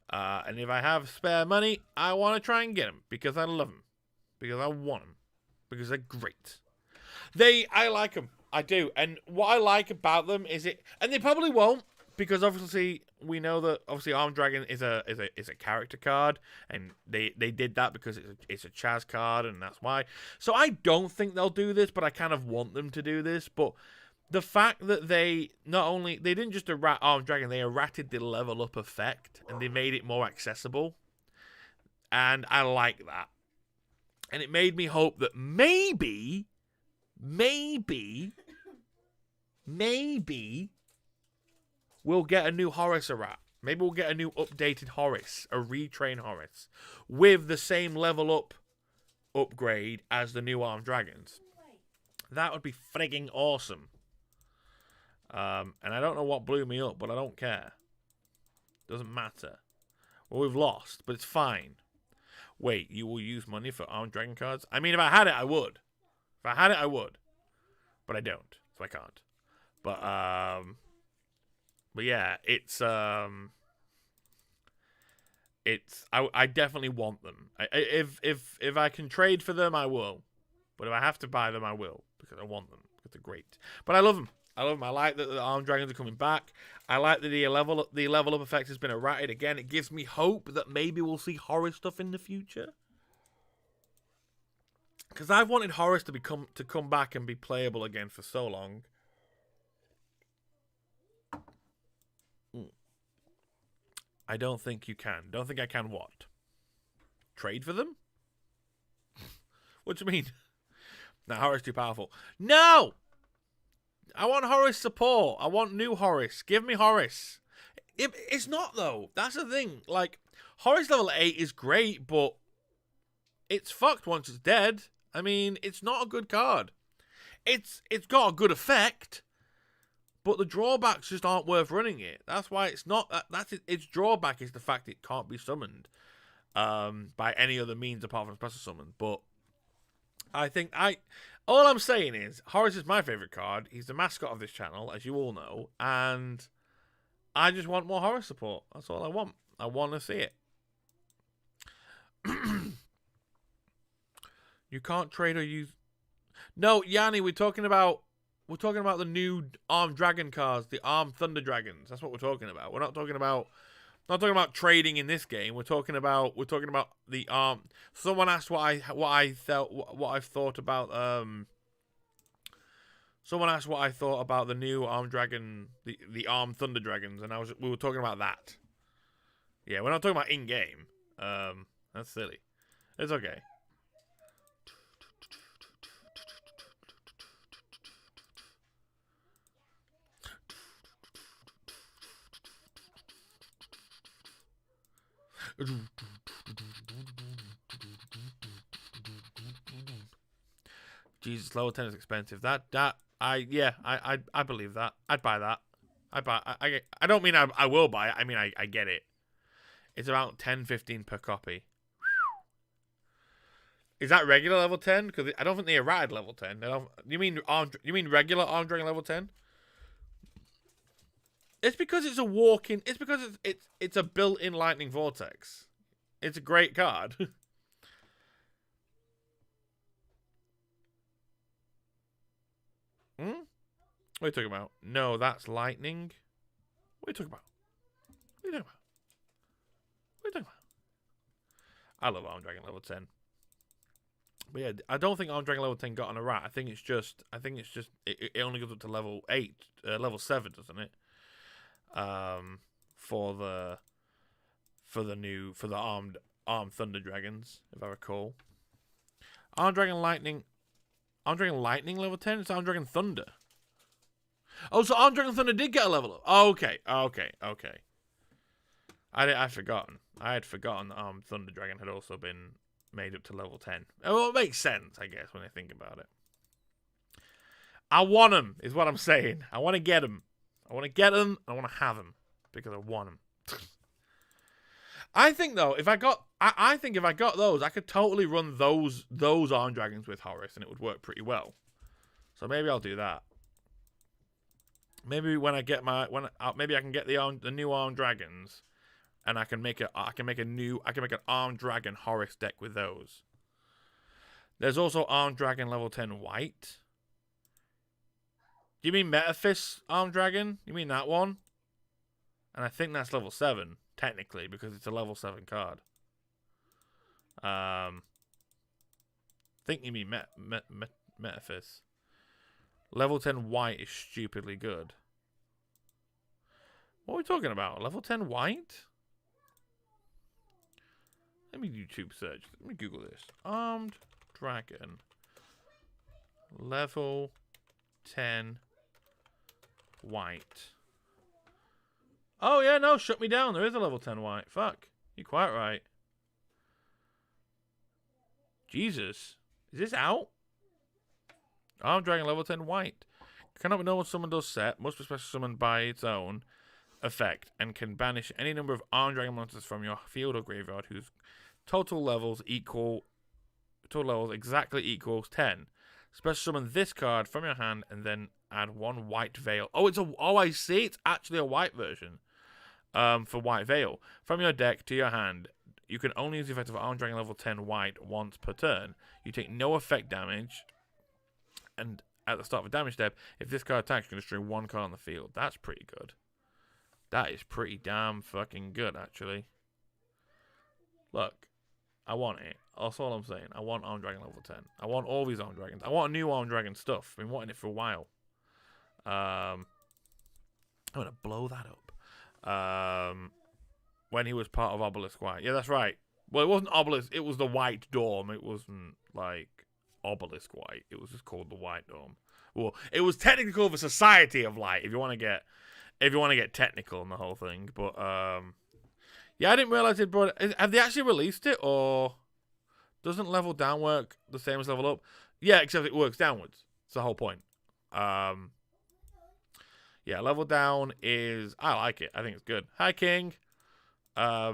And if I have spare money, I want to try and get them, because I love them. Because I want them. Because they're great. I like them. I do. And what I like about them is and they probably won't, because obviously we know that obviously Armed Dragon is a character card, and they did that because it's a Chaz card, and that's why. So I don't think they'll do this, but I kind of want them to do this. But the fact that they didn't just errat Armed Dragon, they errated the level up effect, and they made it more accessible. And I like that. And it made me hope that maybe we'll get a new Horus errat. Maybe we'll get a new updated Horus, a retrain Horus, with the same level upgrade as the new Armed Dragons. That would be frigging awesome. And I don't know what blew me up, but I don't care. Doesn't matter. Well, we've lost, but it's fine. Wait, you will use money for Armed Dragon cards? I mean, if I had it, I would. But I don't, so I can't. But yeah, I definitely want them. If I can trade for them, I will. But if I have to buy them, I will, because I want them. Because they're great. But I love them. I like that the Armed Dragons are coming back. I like that the level up effect has been errated again. It gives me hope that maybe we'll see horror stuff in the future. Because I've wanted Horus to come back and be playable again for so long. I don't think you can. Don't think I can what? Trade for them? What do you mean? No, Horus too powerful. No! I want Horus support. I want new Horus. Give me Horus. It's not, though. That's the thing. Like, Horus level 8 is great, but it's fucked once it's dead. I mean, it's not a good card. It's got a good effect, But the drawbacks just aren't worth running it. That's why it's not. Its drawback is the fact it can't be summoned by any other means apart from special summon. But all I'm saying is Horus is my favorite card. He's the mascot of this channel, as you all know, and I just want more Horus support. That's all I want. I want to see it. You can't trade or use. No, Yanni, we're talking about the new Armed Dragon cards, the Armed Thunder Dragons. That's what we're talking about. We're not talking about trading in this game. We're talking about the Arm. Someone asked what I thought about Someone asked what I thought about the new Armed Dragon, the Armed Thunder Dragons, and we were talking about that. Yeah, we're not talking about in game. That's silly. It's okay. Jesus, level 10 is expensive. I believe that. I'd buy that. I don't mean I will buy it. I mean I get it. It's about 10-15 per copy. Is that regular level 10? Because I don't think they errated level 10. You mean regular Armed Dragon level 10? It's because it's a walk-in. It's because it's a built-in lightning vortex. It's a great card. What are you talking about? No, that's lightning. What are you talking about? What are you talking about? What are you talking about? I love Armed Dragon level 10. But yeah, I don't think Armed Dragon level 10 got on a rat. I think it's just it only goes up to level 8, level 7, doesn't it? For the Armed Thunder Dragons, if I recall. Armed Dragon Lightning level 10. It's Armed Dragon Thunder. Oh, so Armed Dragon Thunder did get a level up. Oh, okay. I had forgotten that Armed Thunder Dragon had also been made up to level 10. Well, it makes sense, I guess, when I think about it. I want them, is what I'm saying. I want to get them. I want to have them because I want them. I think though, if I got those, I could totally run those Armed Dragons with Horus, and it would work pretty well. So maybe I'll do that. Maybe when I get maybe I can get the new Armed Dragons, and I can make an Armed Dragon Horus deck with those. There's also Armed Dragon level 10 white. Do you mean Metaphys Armed Dragon? You mean that one? And I think that's level 7, technically, because it's a level 7 card. I think you mean Metaphys. Level 10 white is stupidly good. What are we talking about? Level 10 white? Let me YouTube search. Let me Google this. Armed Dragon. Level 10 white. Oh, yeah, no, shut me down. There is a level 10 white. Fuck. You're quite right. Jesus. Is this out? Armed Dragon level 10 white. Cannot be known when someone does set. Must be special summoned by its own effect. And can banish any number of Armed Dragon monsters from your field or graveyard whose total levels exactly equals 10. Special summon this card from your hand and then add 1 white veil. Oh, I see. It's actually a white version. For white veil. From your deck to your hand, you can only use the effect of Armed Dragon level 10 white once per turn. You take no effect damage. And at the start of a damage step, if this card attacks, you can destroy 1 card on the field. That's pretty good. That is pretty damn fucking good, actually. Look, I want it. That's all I'm saying. I want Armed Dragon level 10. I want all these Armed Dragons. I want a new Armed Dragon stuff. I've been wanting it for a while. I'm going to blow that up. When he was part of Obelisk White. Yeah, that's right. Well, it wasn't Obelisk. It was the White Dorm. It wasn't, like, Obelisk White. It was just called the White Dorm. Well, it was technically called the Society of Light, if you want to get technical in the whole thing. But, yeah, I didn't realize it brought it. Have they actually released it, or doesn't level down work the same as level up? Yeah, except it works downwards. That's the whole point. Yeah, Yeah, level down is... I like it. I think it's good. Hi, King. I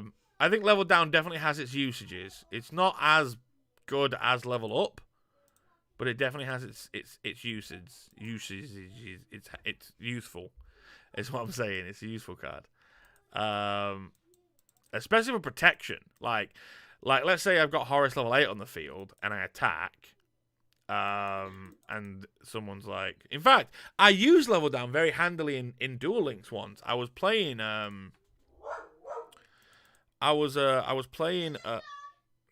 think level down definitely has its usages. It's not as good as level up, but it definitely has its usages. It's useful. Is what I'm saying. It's a useful card. Especially for protection. Like let's say I've got Horus level 8 on the field and I attack. And someone's like, in fact, I used level down very handily in Duel Links once. I was playing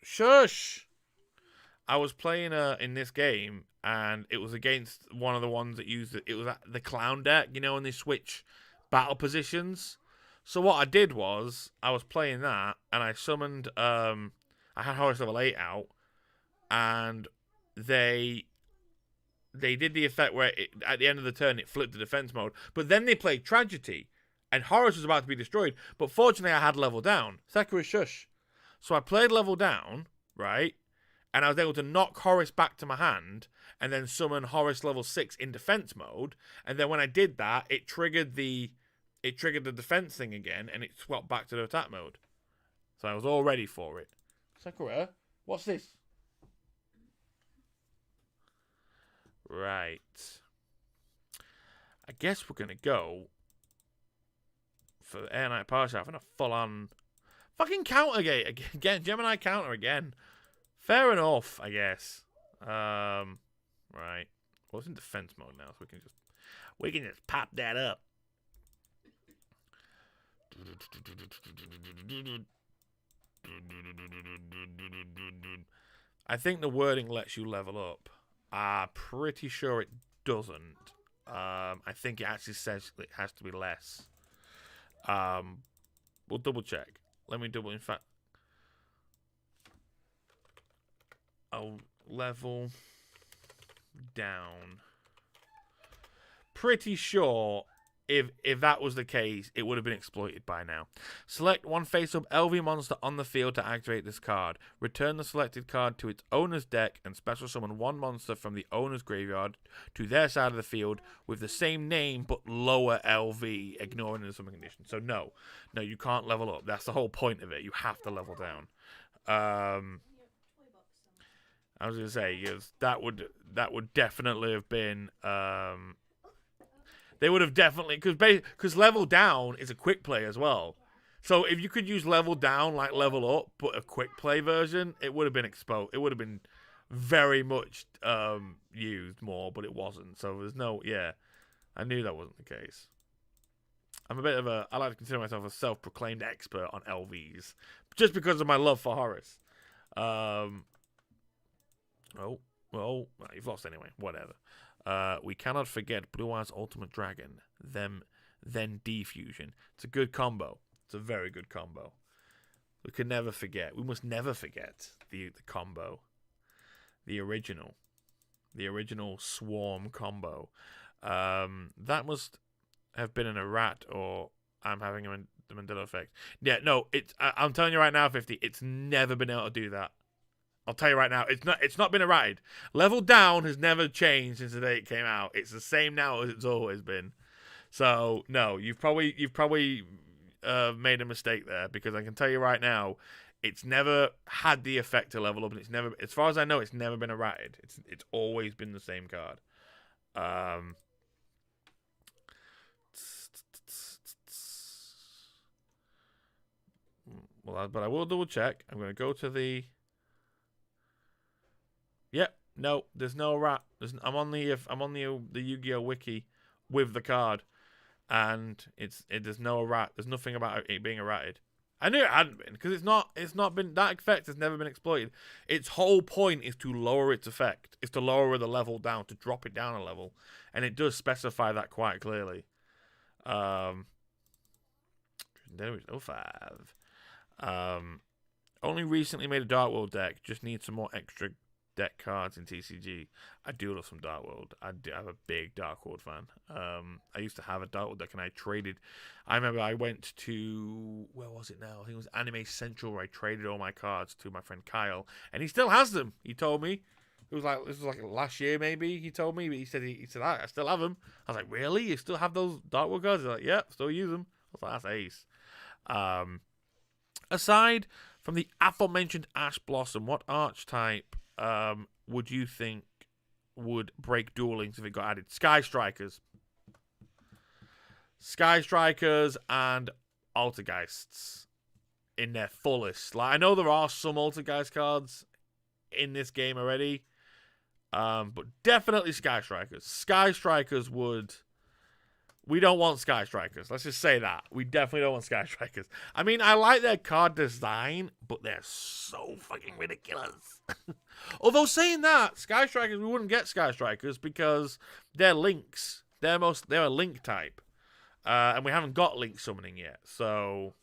shush. I was playing in this game, and it was against one of the ones that used it. It was the clown deck, you know, when they switch battle positions. So what I did was I was playing that, and I summoned. I had Horus level 8 out, and they did the effect where at the end of the turn it flipped to defense mode. But then they played Tragedy, and Horus was about to be destroyed. But fortunately, I had level down. Sakura shush. So I played level down, right? And I was able to knock Horus back to my hand, and then summon Horus level 6 in defense mode. And then when I did that, it triggered the defense thing again, and it swapped back to the attack mode. So I was all ready for it. Sakura, what's this? Right. I guess we're gonna go for Air Knight Power Shaft and a full-on fucking counter gate again. Gemini counter again. Fair enough, I guess. Right. Well, it's in defense mode now, so we can just pop that up. I think the wording lets you level up. I'm pretty sure it doesn't. I think it actually says it has to be less. We'll double check. Let me double. In fact, I'll level down. Pretty sure if that was the case, it would have been exploited by now. Select one face-up LV monster on the field to activate this card. Return the selected card to its owner's deck and special summon one monster from the owner's graveyard to their side of the field with the same name but lower LV, ignoring the summon condition. So no, you can't level up. That's the whole point of it. You have to level down. I was gonna say, yes, that would definitely have been. They would have definitely, because level down is a quick play as well. So if you could use level down like level up, but a quick play version, it would have been exposed. It would have been very much used more, but it wasn't. So there's no, yeah, I knew that wasn't the case. I like to consider myself a self-proclaimed expert on LVs, just because of my love for Horus. Well, you've lost anyway. Whatever. We cannot forget Blue Eyes Ultimate Dragon, then Defusion. It's a good combo. It's a very good combo. We can never forget. We must never forget the combo. The original Swarm combo. That must have been in a rat, or I'm having the Mandela effect. Yeah, no, I'm telling you right now, 50, it's never been able to do that. I'll tell you right now, it's not been a ride. Level down has never changed since the day it came out. It's the same now as it's always been. So no, you've probably made a mistake there, because I can tell you right now, it's never had the effect to level up, and it's never, as far as I know, it's never been a ride. It's always been the same card. Well, but I will double check. I'm going to go to the. Yep, no, there's no rat. I'm on the Yu-Gi-Oh wiki with the card, and there's no rat. There's nothing about it being a ratted. I knew it hadn't been, because it's not been, that effect has never been exploited. Its whole point is to lower its effect. Is to lower the level down, to drop it down a level, and it does specify that quite clearly. There was no 5. Only recently made a Dark World deck. Just need some more extra deck cards in TCG. I do love some Dark World. I'm a big Dark World fan. I used to have a Dark World deck, and I traded. I remember I went to, where was it now? I think it was Anime Central, where I traded all my cards to my friend Kyle, and he still has them. He told me, It was like this was like last year maybe. He told me, but he said I still have them. I was like, really? You still have those Dark World cards? He's like, yeah, still use them. I was like, that's ace. Aside from the aforementioned Ash Blossom, what archetype would you think would break Duel Links if it got added? Sky Strikers. Sky Strikers and Altergeists in their fullest. Like, I know there are some Altergeist cards in this game already, but definitely Sky Strikers. Sky Strikers would... We don't want Sky Strikers. Let's just say that. We definitely don't want Sky Strikers. I mean, I like their card design, but they're so fucking ridiculous. Although saying that, Sky Strikers, we wouldn't get Sky Strikers because they're links. They're a link type. And we haven't got link summoning yet. So,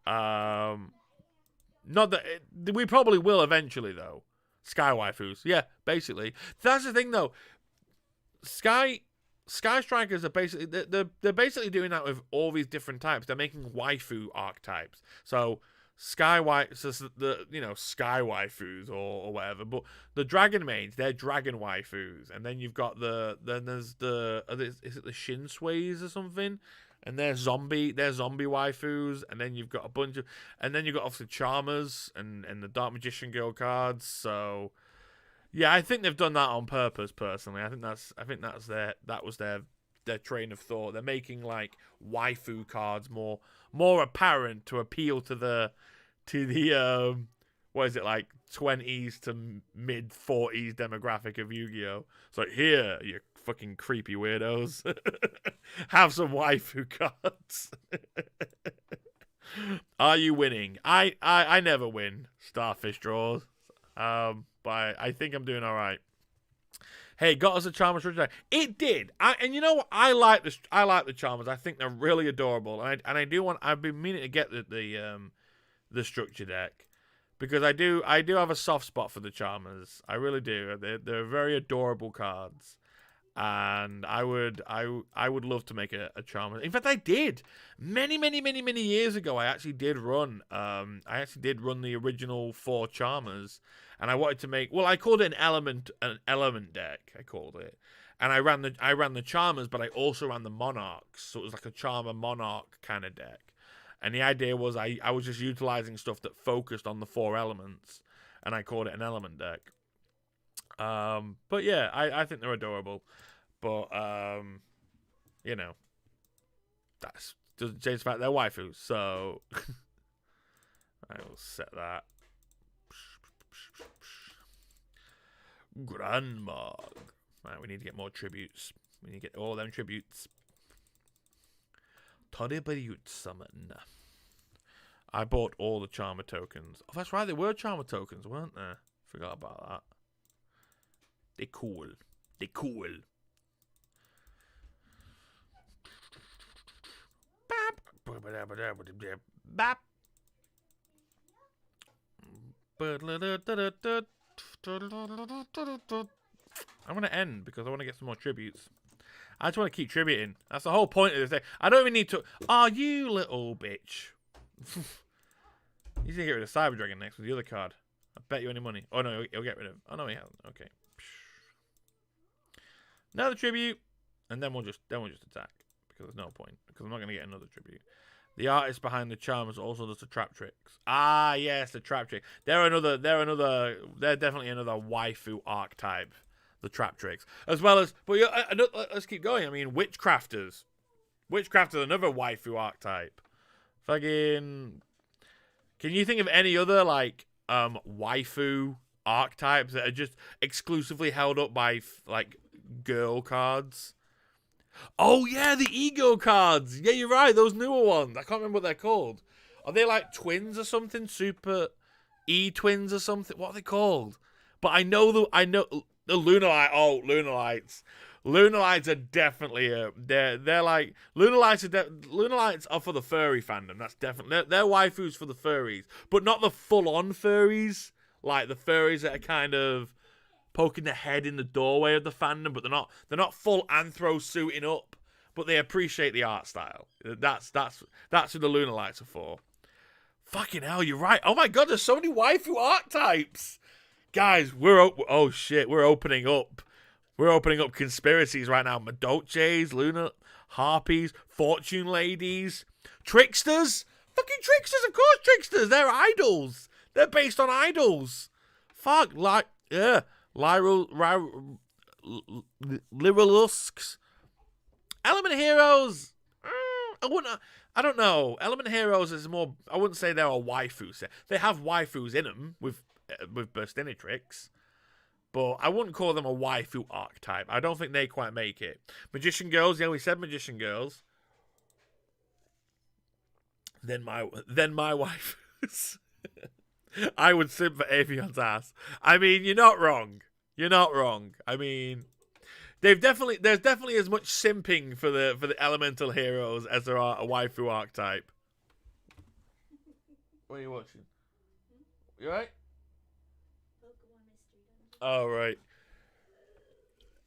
not that... we probably will eventually, though. Sky Waifus. Yeah, basically. That's the thing, though. Sky Strikers are basically they're basically doing that with all these different types. They're making waifu archetypes. So Sky waifus or whatever. But the dragon maids, they're dragon waifus, and then you've got there's is it the Shin Sways or something? And they're zombie waifus, and then you've got obviously Charmers and the Dark Magician Girl cards. So yeah, I think they've done that on purpose. Personally, I think that was their train of thought. They're making like waifu cards more apparent to appeal to the what is it, like 20s to mid 40s demographic of Yu-Gi-Oh. It's like, here, you fucking creepy weirdos, have some waifu cards. Are you winning? I never win Starfish draws. But I think I'm doing all right. Hey, got us a Charmers today. It did. And you know what? I like this. I like the Charmers. I think they're really adorable. And I do want. I've been meaning to get the structure deck because I do have a soft spot for the Charmers. I really do. They're very adorable cards. And I would love to make a Charmer. In fact, I did many years ago. I actually did run the original 4 Charmers, and I wanted to make. Well, I called it an element deck. I called it, and I ran the Charmers, but I also ran the Monarchs. So it was like a Charmer Monarch kind of deck. And the idea was I was just utilizing stuff that focused on the 4 elements, and I called it an element deck. But yeah, I think they're adorable, but you know, that's doesn't change the fact they're waifus. So I will set that. Grandmog. Right, we need to get more tributes. We need to get all them tributes. Tribute summon. I bought all the Charmer tokens. Oh, that's right, they were Charmer tokens, weren't they? Forgot about that. They're cool. They're cool. Bap. I'm going to end because I want to get some more tributes. I just want to keep tributing. That's the whole point of this thing. I don't even need to... Oh, you little bitch. He's going to get rid of Cyber Dragon next with the other card. I bet you any money. Oh, no, he'll get rid of... Oh, no, he hasn't. Okay. Another tribute. And then we'll just attack. Because there's no point. Because I'm not going to get another tribute. The artist behind the Charmers also does the trap tricks. Ah, yes, the trap trick. They're definitely another waifu archetype. The trap tricks, as well as, but let's keep going. I mean, Witchcrafters. Witchcrafters, another waifu archetype. Fucking, can you think of any other like waifu archetypes that are just exclusively held up by like girl cards? Oh yeah, the ego cards. Yeah, you're right. Those newer ones. I can't remember what they're called. Are they like twins or something? Super E twins or something? What are they called? But I know the Lunalight. Oh, Lunalights. Lunalights are definitely they're like Lunalights are for the furry fandom. That's definitely they're waifus for the furries, but not the full-on furries, like the furries that are kind of poking their head in the doorway of the fandom, but they're not full anthro suiting up, but they appreciate the art style. That's who the Lunalights are for. Fucking hell, you're right. Oh my god, there's so many waifu archetypes. Guys, oh shit, we're opening up. We're opening up conspiracies right now. Madolches, Luna, Harpies, Fortune Ladies, Tricksters. Fucking Tricksters, of course Tricksters. They're idols. They're based on idols. Fuck, like, yeah. Lyrilusks. Element Heroes. I don't know. Element Heroes is more, I wouldn't say they're a waifu set. They have waifus in them with Burstinatrix. But I wouldn't call them a waifu archetype. I don't think they quite make it. Magician Girls, yeah, we said Magician Girls. Then my waifus. I would simp for Avion's ass. I mean, you're not wrong. You're not wrong. I mean, there's definitely as much simping for the elemental heroes as there are a waifu archetype. What are you watching? You alright? Oh, right.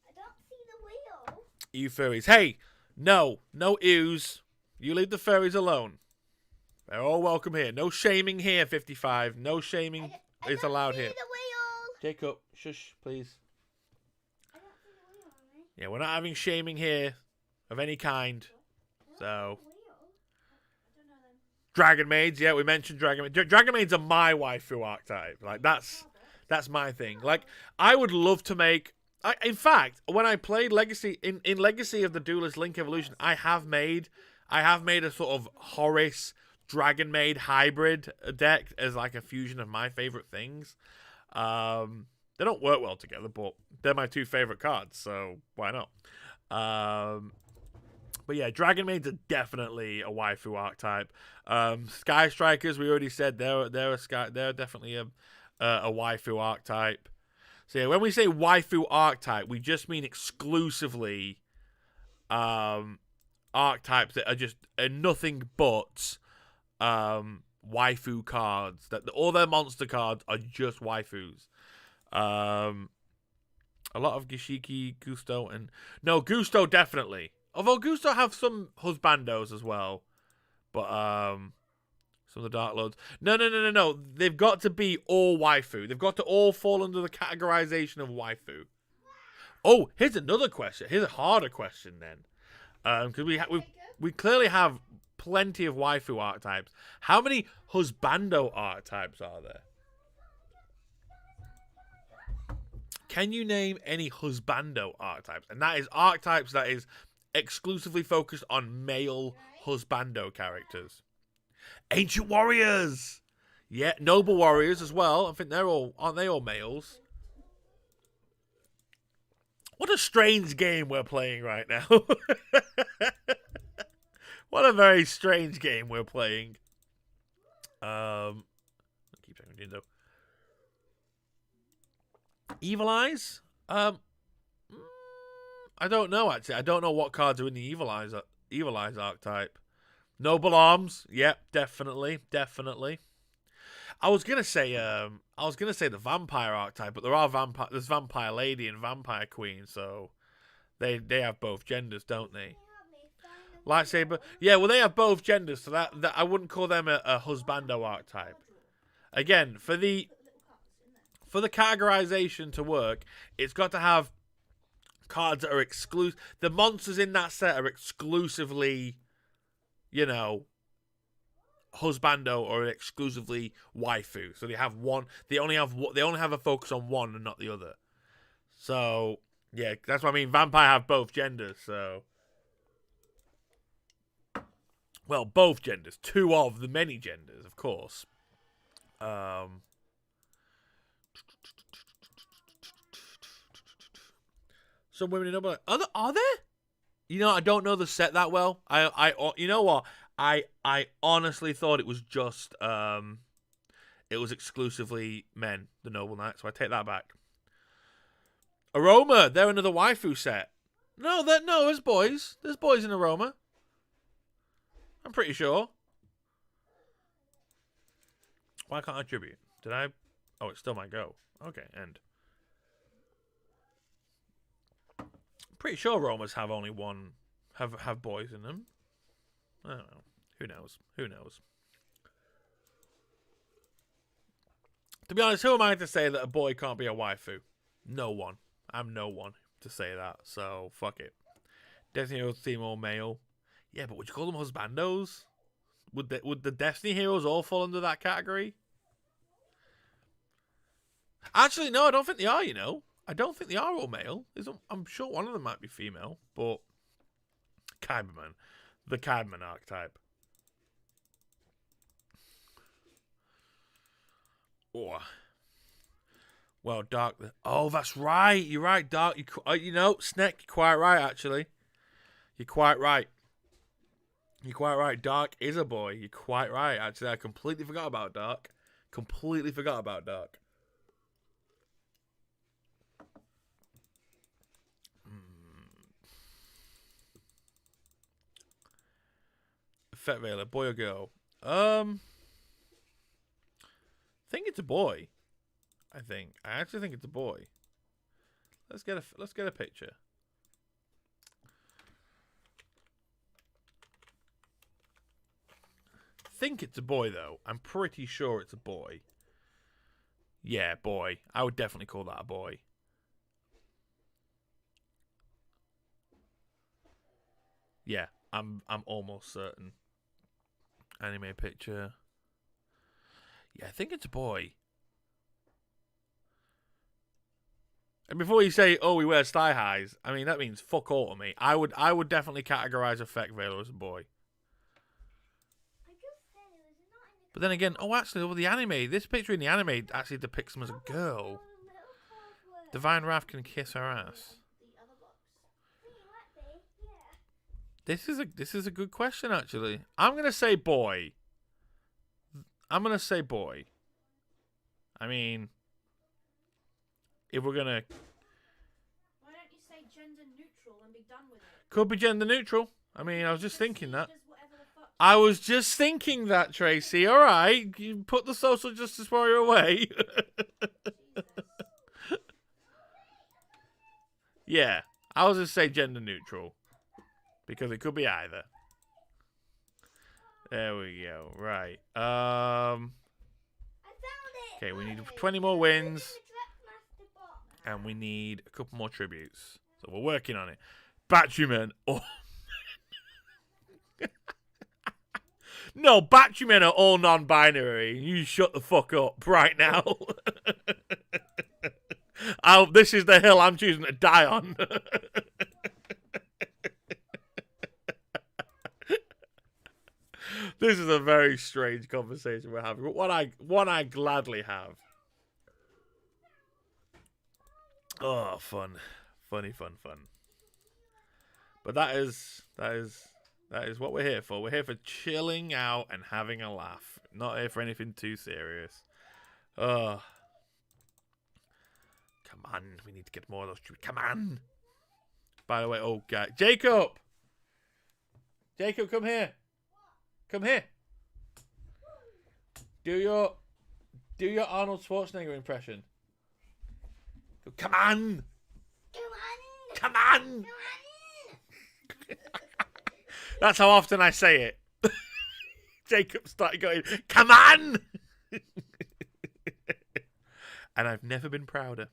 I don't see the wheel. You furries. Hey, no ews. You leave the furries alone. They're all welcome here. No shaming here, 55. No shaming is allowed here. I don't see the wheel. Jacob, shush, please. I don't see the wheel, Mommy. Yeah, we're not having shaming here of any kind. So, I don't know them. Dragon Maids. Yeah, we mentioned Dragon Maids. Dragon Maids are my waifu archetype. Like, that's my thing. Like, I would love to make... in fact, when I played Legacy... In Legacy of the Duelist Link Evolution, I have made a sort of Horus Dragon Maid hybrid deck as like a fusion of my favorite things. They don't work well together, but they're my two favorite cards, so why not? But yeah, Dragon Maids are definitely a waifu archetype. Sky Strikers, we already said they're definitely a waifu archetype. So yeah, when we say waifu archetype, we just mean exclusively archetypes that are just nothing but waifu cards. That all their monster cards are just waifus. A lot of Gishiki, Gusto, and no, Gusto definitely. Although Gusto have some husbandos as well, but some of the Dark Lords. No. They've got to be all waifu. They've got to all fall under the categorization of waifu. Oh, here's another question. Here's a harder question then, because we clearly have plenty of waifu archetypes. How many husbando archetypes are there? Can you name any husbando archetypes? And that is archetypes that is exclusively focused on male husbando characters. Ancient Warriors! Yeah, Noble Warriors as well. I think aren't they all males? What a strange game we're playing right now. What a very strange game we're playing. I'll keep checking though. Evil Eyes? I don't know actually. I don't know what cards are in the Evil Eyes archetype. Noble Arms, yep, definitely. I was gonna say the Vampire archetype, but there's Vampire Lady and Vampire Queen, so they have both genders, don't they? Lightsaber, yeah, well they have both genders, so that I wouldn't call them a husbando archetype. Again, for the categorization to work, it's got to have cards that are exclusive. The monsters in that set are exclusively, husbando or exclusively waifu. So they have one. They only have a focus on one and not the other. So yeah, that's what I mean. Vampire have both genders. So both genders, two of the many genders, of course. Some women in number are there? I don't know the set that well. You know what? I honestly thought it was just it was exclusively men, the Noble Knight, so I take that back. Aroma, they're another waifu set. No, there's boys. There's boys in Aroma. I'm pretty sure. Why can't I tribute? Did I? Oh, it still might go. Okay, end. Pretty sure Romas have only one, have boys in them. I don't know. Who knows? To be honest, who am I to say that a boy can't be a waifu? No one. I'm no one to say that. So fuck it. Destiny Heroes seem all male. Yeah, but would you call them husbandos? Would the Destiny Heroes all fall under that category? Actually, no, I don't think they are, you know. I don't think they are all male. I'm sure one of them might be female, but Cyberman. The Cyberman archetype. Oh. Well, Dark. Oh, that's right. You're right, Dark. You know, Sneck, you're quite right, actually. You're quite right. You're quite right. Dark is a boy. You're quite right. Actually, I completely forgot about Dark. Completely forgot about Dark. Fet Veiler, boy or girl? I think it's a boy. I actually think it's a boy. Let's get a picture. I think it's a boy though. I'm pretty sure it's a boy. Yeah, boy. I would definitely call that a boy. Yeah, I'm almost certain. Anime picture. Yeah, I think it's a boy. And before you say, "Oh, he wears thigh highs," I mean that means fuck all to me. I would definitely categorize Effect Veiler as a boy. But then again, oh, actually, over the anime, this picture in the anime actually depicts him as a girl. Divine Wrath can kiss her ass. This is a good question, actually. I'm gonna say boy. I mean, if we're gonna, Why don't you say gender neutral and be done with it? could be gender neutral. I mean, I was just thinking that. I was just thinking that, Tracy. All right, you put the social justice warrior away. Yeah, I was just say gender neutral because it could be either. There we go. Right. Okay, we need 20 more wins, and we need a couple more tributes. So we're working on it. Batterymen. Oh. No, Batterymen are all non-binary. You shut the fuck up right now. This is the hill I'm choosing to die on. This is a very strange conversation we're having, but one I gladly have. Oh, fun. Funny, fun. But that is what we're here for. We're here for chilling out and having a laugh. Not here for anything too serious. Oh. Come on, we need to get more of those. Come on. By the way, oh god, Jacob, come here. Come here. Do your Arnold Schwarzenegger impression. Come on. Come on. That's how often I say it. Jacob started going, come on. And I've never been prouder.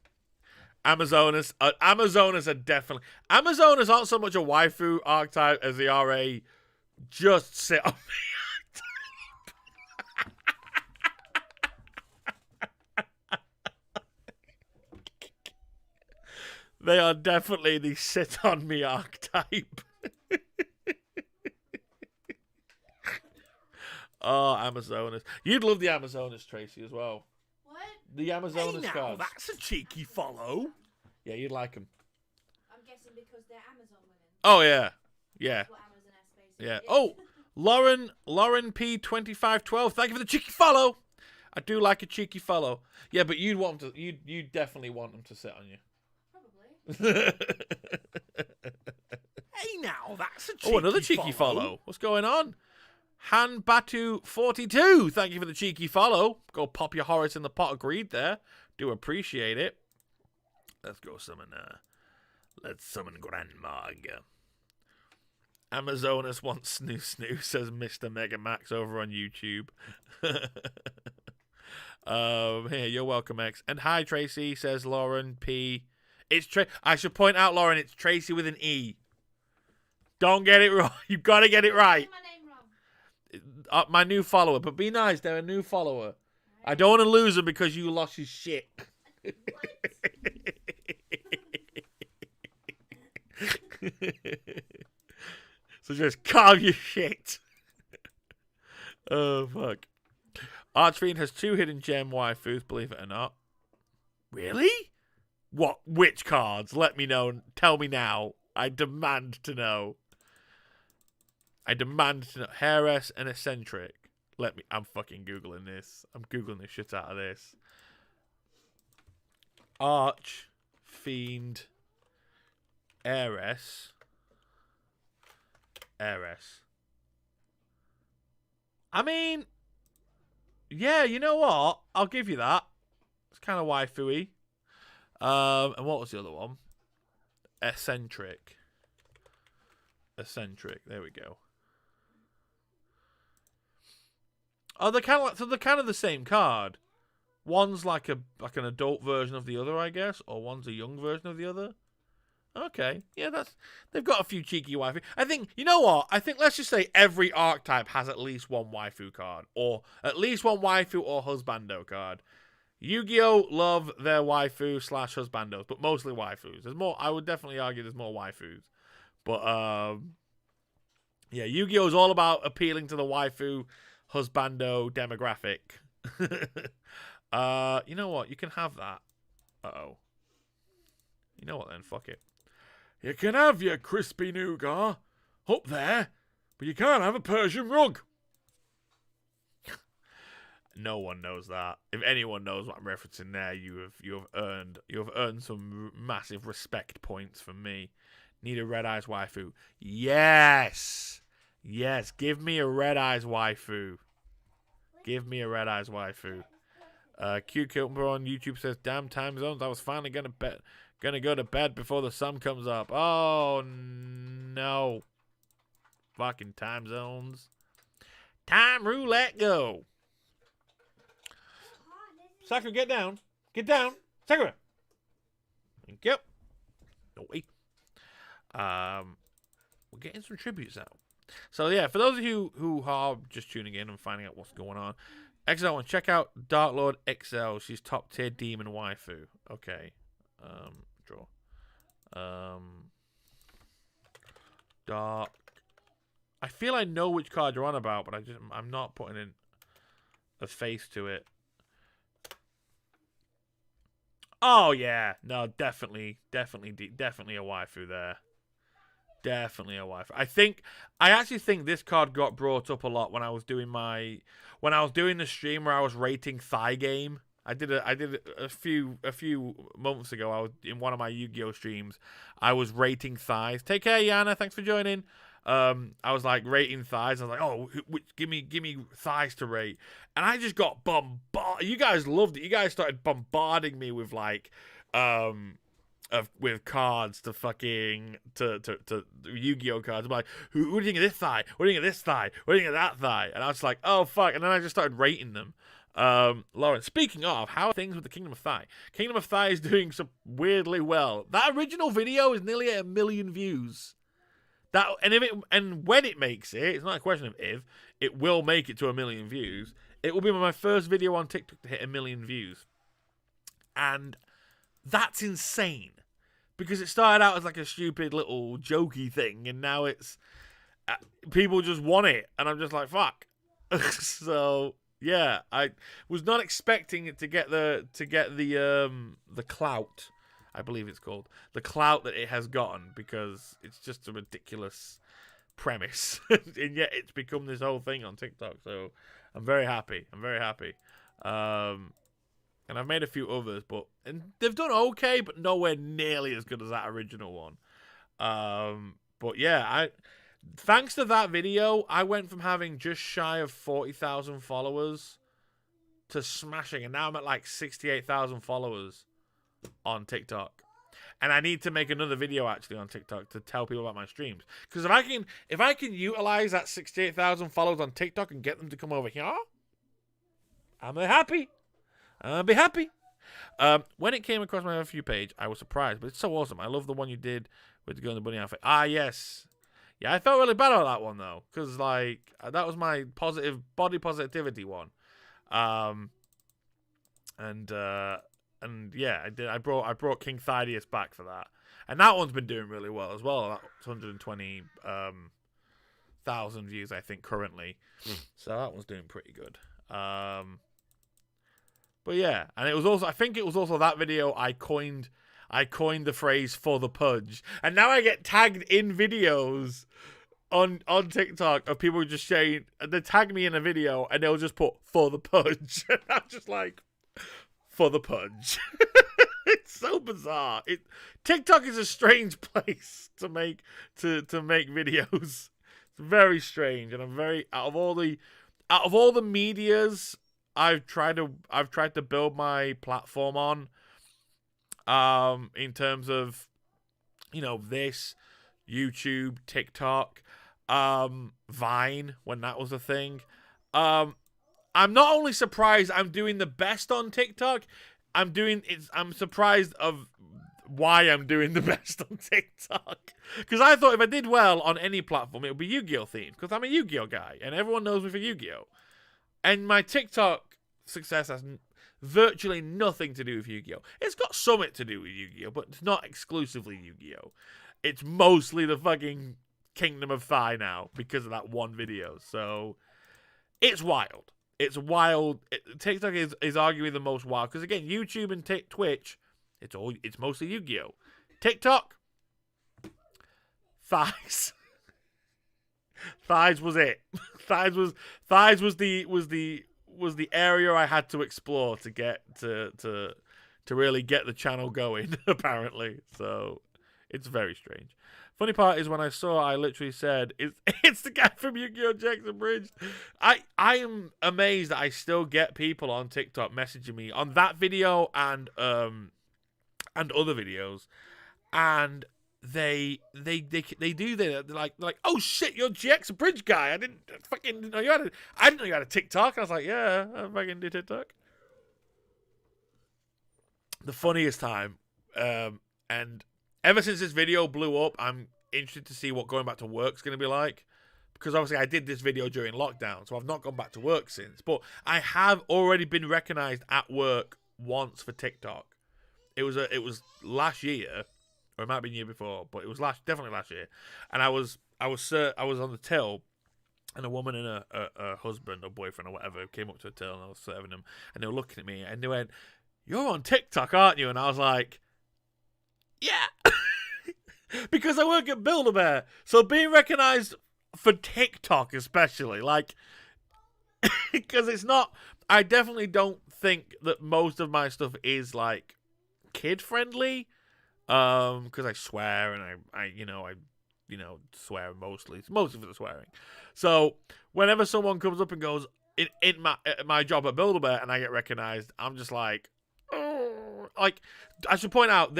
Amazonas are definitely... Amazonas aren't so much a waifu archetype as they are a just sit on me archetype. They are definitely the sit on me archetype. Oh, Amazonas. You'd love the Amazonas, Tracy, as well. What? The Amazonas Hey now, cards. that's a cheeky follow. Yeah, you'd like them. I'm guessing because they're Amazon women. Oh, yeah. Yeah. That's what Amazon S basically Yeah. is. Oh, Lauren P2512. Thank you for the cheeky follow. I do like a cheeky follow. Yeah, but you'd want them to. You definitely want them to sit on you. Probably. Hey now, that's a cheeky Oh, another cheeky follow. What's going on? Han Batu42. Thank you for the cheeky follow. Go pop your Horus in the pot of greed there. Do appreciate it. Let's go summon. Let's summon Grandmog. Amazonas wants snoo, says Mr. Megamax over on YouTube. Here, you're welcome, X. And hi, Tracy, says Lauren P. It's I should point out, Lauren, it's Tracy with an E. Don't get it wrong. You've got to get it right. My name wrong. My new follower, but be nice. They're a new follower. I don't want to lose them because you lost your shit. So just calm your shit. Oh, fuck. Archfiend has 2 hidden gem waifus, believe it or not. Really? What? Which cards? Let me know. Tell me now. I demand to know. I demand to know. Heiress and eccentric. I'm fucking Googling this. I'm Googling the shit out of this. Archfiend. Heiress. I mean, yeah, you know what? I'll give you that. It's kind of waifu-y. And what was the other one? Eccentric. There we go. Oh, they're kind of the same card. One's like an adult version of the other, I guess, or one's a young version of the other. Okay, yeah, they've got a few cheeky waifu. I think, you know what? I think let's just say every archetype has at least one waifu card, or at least one waifu or husbando card. Yu-Gi-Oh! Love their waifu / husbandos, but mostly waifus. There's more. I would definitely argue there's more waifus, but yeah, Yu-Gi-Oh! Is all about appealing to the waifu husbando demographic. You know what? You can have that. Uh-oh. You know what then? Fuck it. You can have your crispy nougat up there, but you can't have a Persian rug. No one knows that. If anyone knows what I'm referencing there, you have earned some massive respect points from me. Need a red eyes waifu? Yes. Give me a red eyes waifu. Cucumber on YouTube says, "Damn time zones! I was finally gonna go to bed before the sun comes up." Oh no! Fucking time zones. Time roulette, go. Sakura, get down. Sakura. Thank you. No way. We're getting some tributes out. So yeah, for those of you who are just tuning in and finding out what's going on, XL1, check out Dark Lord XL. She's top tier demon waifu. Okay. Draw. Dark. I feel I know which card you're on about, but I'm not putting in a face to it. Oh yeah, no, definitely a waifu there. Definitely a waifu. I actually think this card got brought up a lot when I was doing the stream where I was rating thigh game. I did a few months ago. I was in one of my Yu-Gi-Oh streams. I was rating thighs. Take care, Yana. Thanks for joining. I was like rating thighs. I was like, oh, give me thighs to rate, and I just got bombarded. You guys loved it. You guys started bombarding me with like, with cards to fucking to Yu-Gi-Oh cards. I'm like, what do you think of this thigh? What do you think of this thigh? What do you think of that thigh? And I was like, oh fuck, and then I just started rating them. Lauren, speaking of, how are things with the Kingdom of Thigh? Kingdom of Thigh is doing so weirdly well. That original video is nearly at 1 million views. And when it makes it, it's not a question of if, it will make it to 1 million views. It will be my first video on TikTok to hit 1 million views. And that's insane. Because it started out as like a stupid little jokey thing, and now it's people just want it, and I'm just like, fuck. So yeah, I was not expecting it to get the clout, I believe it's called, the clout that it has gotten, because it's just a ridiculous premise, and yet it's become this whole thing on TikTok. So I'm very happy. And I've made a few others, and they've done okay, but nowhere nearly as good as that original one. But yeah, thanks to that video, I went from having just shy of 40,000 followers to smashing, and now I'm at like 68,000 followers on TikTok. And I need to make another video actually on TikTok to tell people about my streams, because if I can utilize that 68,000 followers on TikTok and get them to come over here, I'm happy. Be happy. When it came across my FAQ page, I was surprised, but it's so awesome. I love the one you did with the girl in the bunny outfit. Ah, yes. Yeah, I felt really bad about that one, though, because, like, that was my body positivity one. And yeah, I brought King Thydius back for that. And that one's been doing really well as well. That's 120,000 views, I think, currently. So that one's doing pretty good. But yeah, and it was also, I think it was also that video I coined the phrase "for the pudge," and now I get tagged in videos on TikTok of people just saying, they tag me in a video and they'll just put "for the pudge," and I'm just like, "for the pudge." It's so bizarre. TikTok is a strange place to make videos. It's very strange, and I'm very out of all the medias I've tried to build my platform on. In terms of, this, YouTube, TikTok, Vine, when that was a thing. I'm not only surprised I'm doing the best on TikTok, I'm surprised of why I'm doing the best on TikTok. Because I thought if I did well on any platform, it would be Yu-Gi-Oh themed, because I'm a Yu-Gi-Oh guy, and everyone knows me for Yu-Gi-Oh. And my TikTok success has virtually nothing to do with Yu-Gi-Oh. It's got something to do with Yu-Gi-Oh, but it's not exclusively Yu-Gi-Oh. It's mostly the fucking Kingdom of Thai now because of that one video. So it's wild. It's wild. TikTok is arguably the most wild because, again, YouTube and Twitch, it's mostly Yu-Gi-Oh. TikTok, thighs. Thighs was it. Thighs was the area I had to explore to get to really get the channel going, apparently. So it's very strange. Funny part is when I literally said it's the guy from Yu-Gi-Oh! Jackson Bridge. I am amazed that I still get people on TikTok messaging me on that video and other videos, and they do that. They're like, oh shit, you're GX Bridge guy. I didn't know you had a TikTok. I was like, yeah, I fucking do TikTok. The funniest time, and ever since this video blew up, I'm interested to see what going back to work's going to be like, because obviously I did this video during lockdown, so I've not gone back to work since. But I have already been recognized at work once for TikTok. It was last year. Or it might have been the year before, but it was definitely last year. And I was on the till, and a woman and a husband or boyfriend or whatever came up to a till, and I was serving them, and they were looking at me, and they went, "You're on TikTok, aren't you?" And I was like, "Yeah," because I work at Build-A-Bear, so being recognized for TikTok especially, like, because it's not. I definitely don't think that most of my stuff is like kid friendly. Because I swear and I swear mostly. It's mostly for the swearing. So whenever someone comes up and goes in my job at Build-A-Bear and I get recognized, I'm just like, oh. Like, I should point out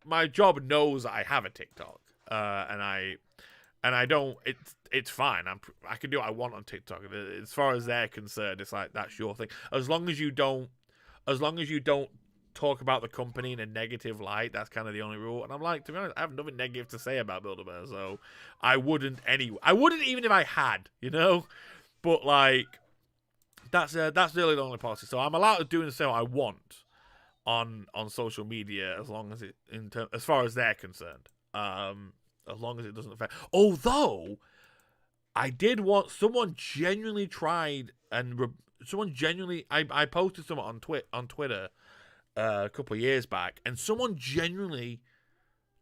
my job knows that I have a TikTok, and I don't. It's fine. I can do what I want on TikTok. As far as they're concerned, it's like, that's your thing. As long as you don't talk about the company in a negative light, that's kind of the only rule. And I'm like, to be honest, I have nothing negative to say about Build-A-Bear, so I wouldn't even if I had, but like, that's really the only policy. So I'm allowed to do and say what I want on social media, as long as as far as they're concerned, as long as it doesn't affect. Although I did want someone genuinely tried and I posted someone on Twitter a couple of years back, and someone genuinely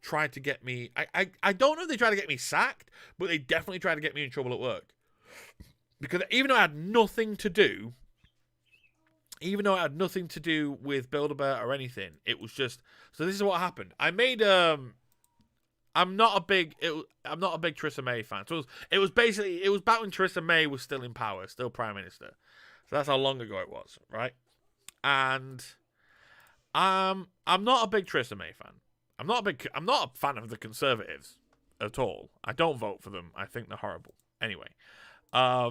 tried to get me. I don't know if they tried to get me sacked, but they definitely tried to get me in trouble at work. Because even though I had nothing to do with Build-A-Bear or anything, it was just. So this is what happened. I made I'm not a big Theresa May fan. So it was back when Theresa May was still in power, still Prime Minister. So that's how long ago it was, right? And I'm not a big Theresa May fan. I'm not a fan of the Conservatives at all. I don't vote for them. I think they're horrible. Anyway, I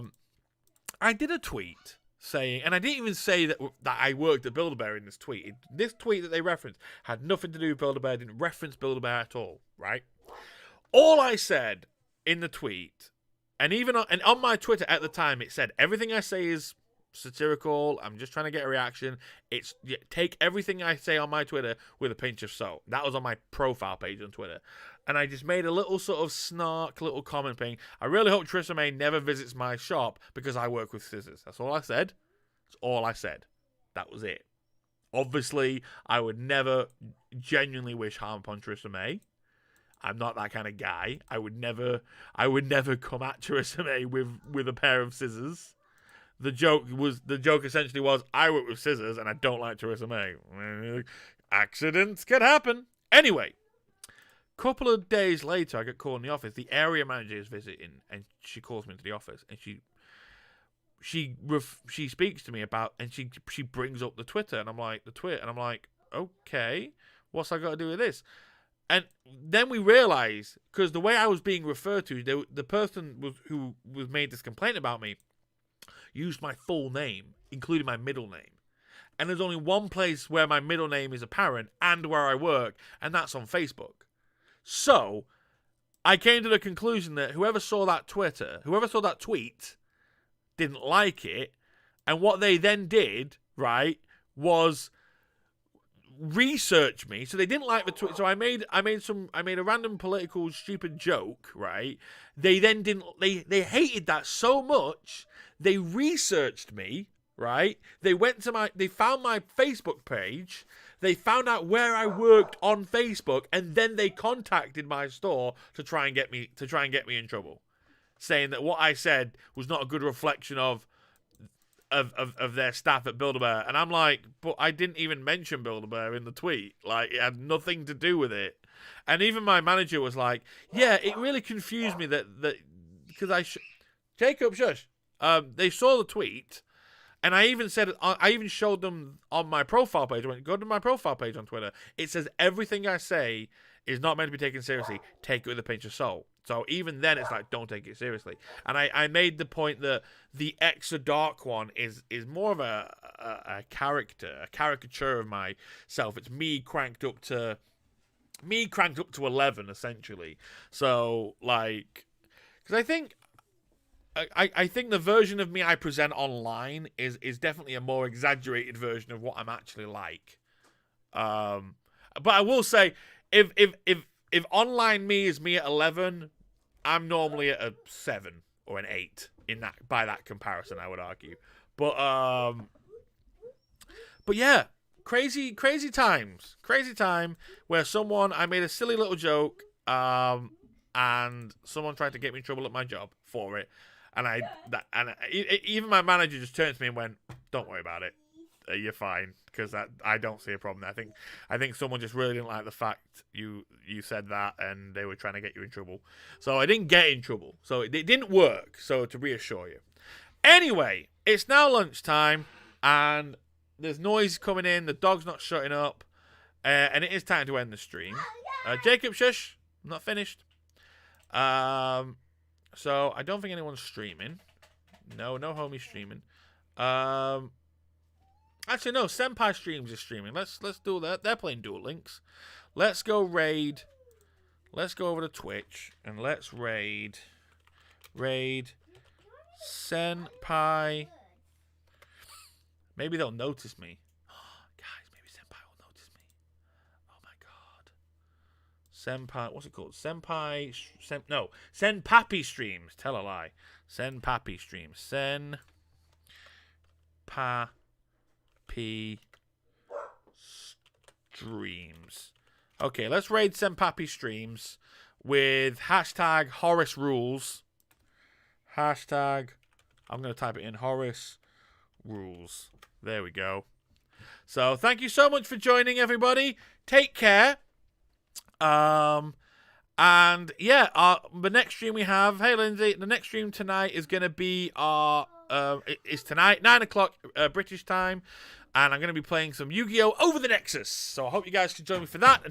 did a tweet saying, and I didn't even say that I worked at Build-A-Bear in this tweet. This tweet that they referenced had nothing to do with Build-A-Bear, didn't reference Build-A-Bear at all, right? All I said in the tweet, and even on my Twitter at the time, it said, everything I say is satirical, I'm just trying to get a reaction. Take everything I say on my Twitter with a pinch of salt. That was on my profile page on Twitter. And I just made a little sort of snark, little comment thing. I really hope Trisha May never visits my shop because I work with scissors. That's all I said. That's all I said. That was it. Obviously, I would never genuinely wish harm upon Trisha May. I'm not that kind of guy. I would never come at Trisha May with a pair of scissors. The joke essentially was, I work with scissors and I don't like Theresa May. Accidents can happen. Anyway, couple of days later, I get called in the office. The area manager is visiting, and she calls me into the office, and she speaks to me about, and she brings up the Twitter, and I'm like, okay, what's I got to do with this? And then we realize, because the way I was being referred to, the person who made this complaint about me used my full name, including my middle name. And there's only one place where my middle name is apparent and where I work, and that's on Facebook. So, I came to the conclusion that whoever saw that tweet, didn't like it, and what they then did, right, was research me. So they didn't like the tweet. So I made a random political stupid joke, right? They then didn't. They hated that so much. They researched me, right? They found my Facebook page. They found out where I worked on Facebook, and then they contacted my store to try and get me in trouble, saying that what I said was not a good reflection of their staff at Build-A-Bear. And I'm like, but I didn't even mention Build-A-Bear in the tweet. Like, it had nothing to do with it. And even my manager was like, yeah, it really confused me that because Jacob, shush. They saw the tweet, and I even showed them on my profile page. I went, go to my profile page on Twitter. It says everything I say is not meant to be taken seriously. Take it with a pinch of salt. So even then, it's like, don't take it seriously. And I made the point that the xthedarkone is more of a caricature of myself. It's me cranked up to 11, essentially. So, like, because I think the version of me I present online is definitely a more exaggerated version of what I'm actually like. But I will say, if online me is me at 11, I'm normally at a 7 or an 8 by that comparison, I would argue. But yeah, crazy times. Crazy time where I made a silly little joke, and someone tried to get me in trouble at my job for it. And even my manager just turned to me and went, "Don't worry about it. You're fine," because I don't see a problem. I think someone just really didn't like the fact you said that, and they were trying to get you in trouble. So I didn't get in trouble. So it didn't work. So to reassure you. Anyway, it's now lunchtime, and there's noise coming in. The dog's not shutting up, and it is time to end the stream. Jacob, shush. I'm not finished. So I don't think anyone's streaming. No homie streaming. Actually, no. Senpai Streams is streaming. Let's do that. They're playing Duel Links. Let's go raid. Let's go over to Twitch and let's raid Senpai. Maybe they'll notice me. Guys, maybe Senpai will notice me. Oh my god. Senpai, what's it called? Senpapi Streams. Tell a lie. Senpapi Streams. Senpapi Streams. Okay, let's raid Senpapi Streams with hashtag Horace Rules. Hashtag, I'm going to type it in, Horace Rules. There we go. So, thank you so much for joining, everybody. Take care. And yeah, the next stream we have, hey Lindsay, the next stream tonight is going to be it's tonight, 9 o'clock British time, and I'm going to be playing some Yu-Gi-Oh! Over the Nexus. So I hope you guys can join me for that.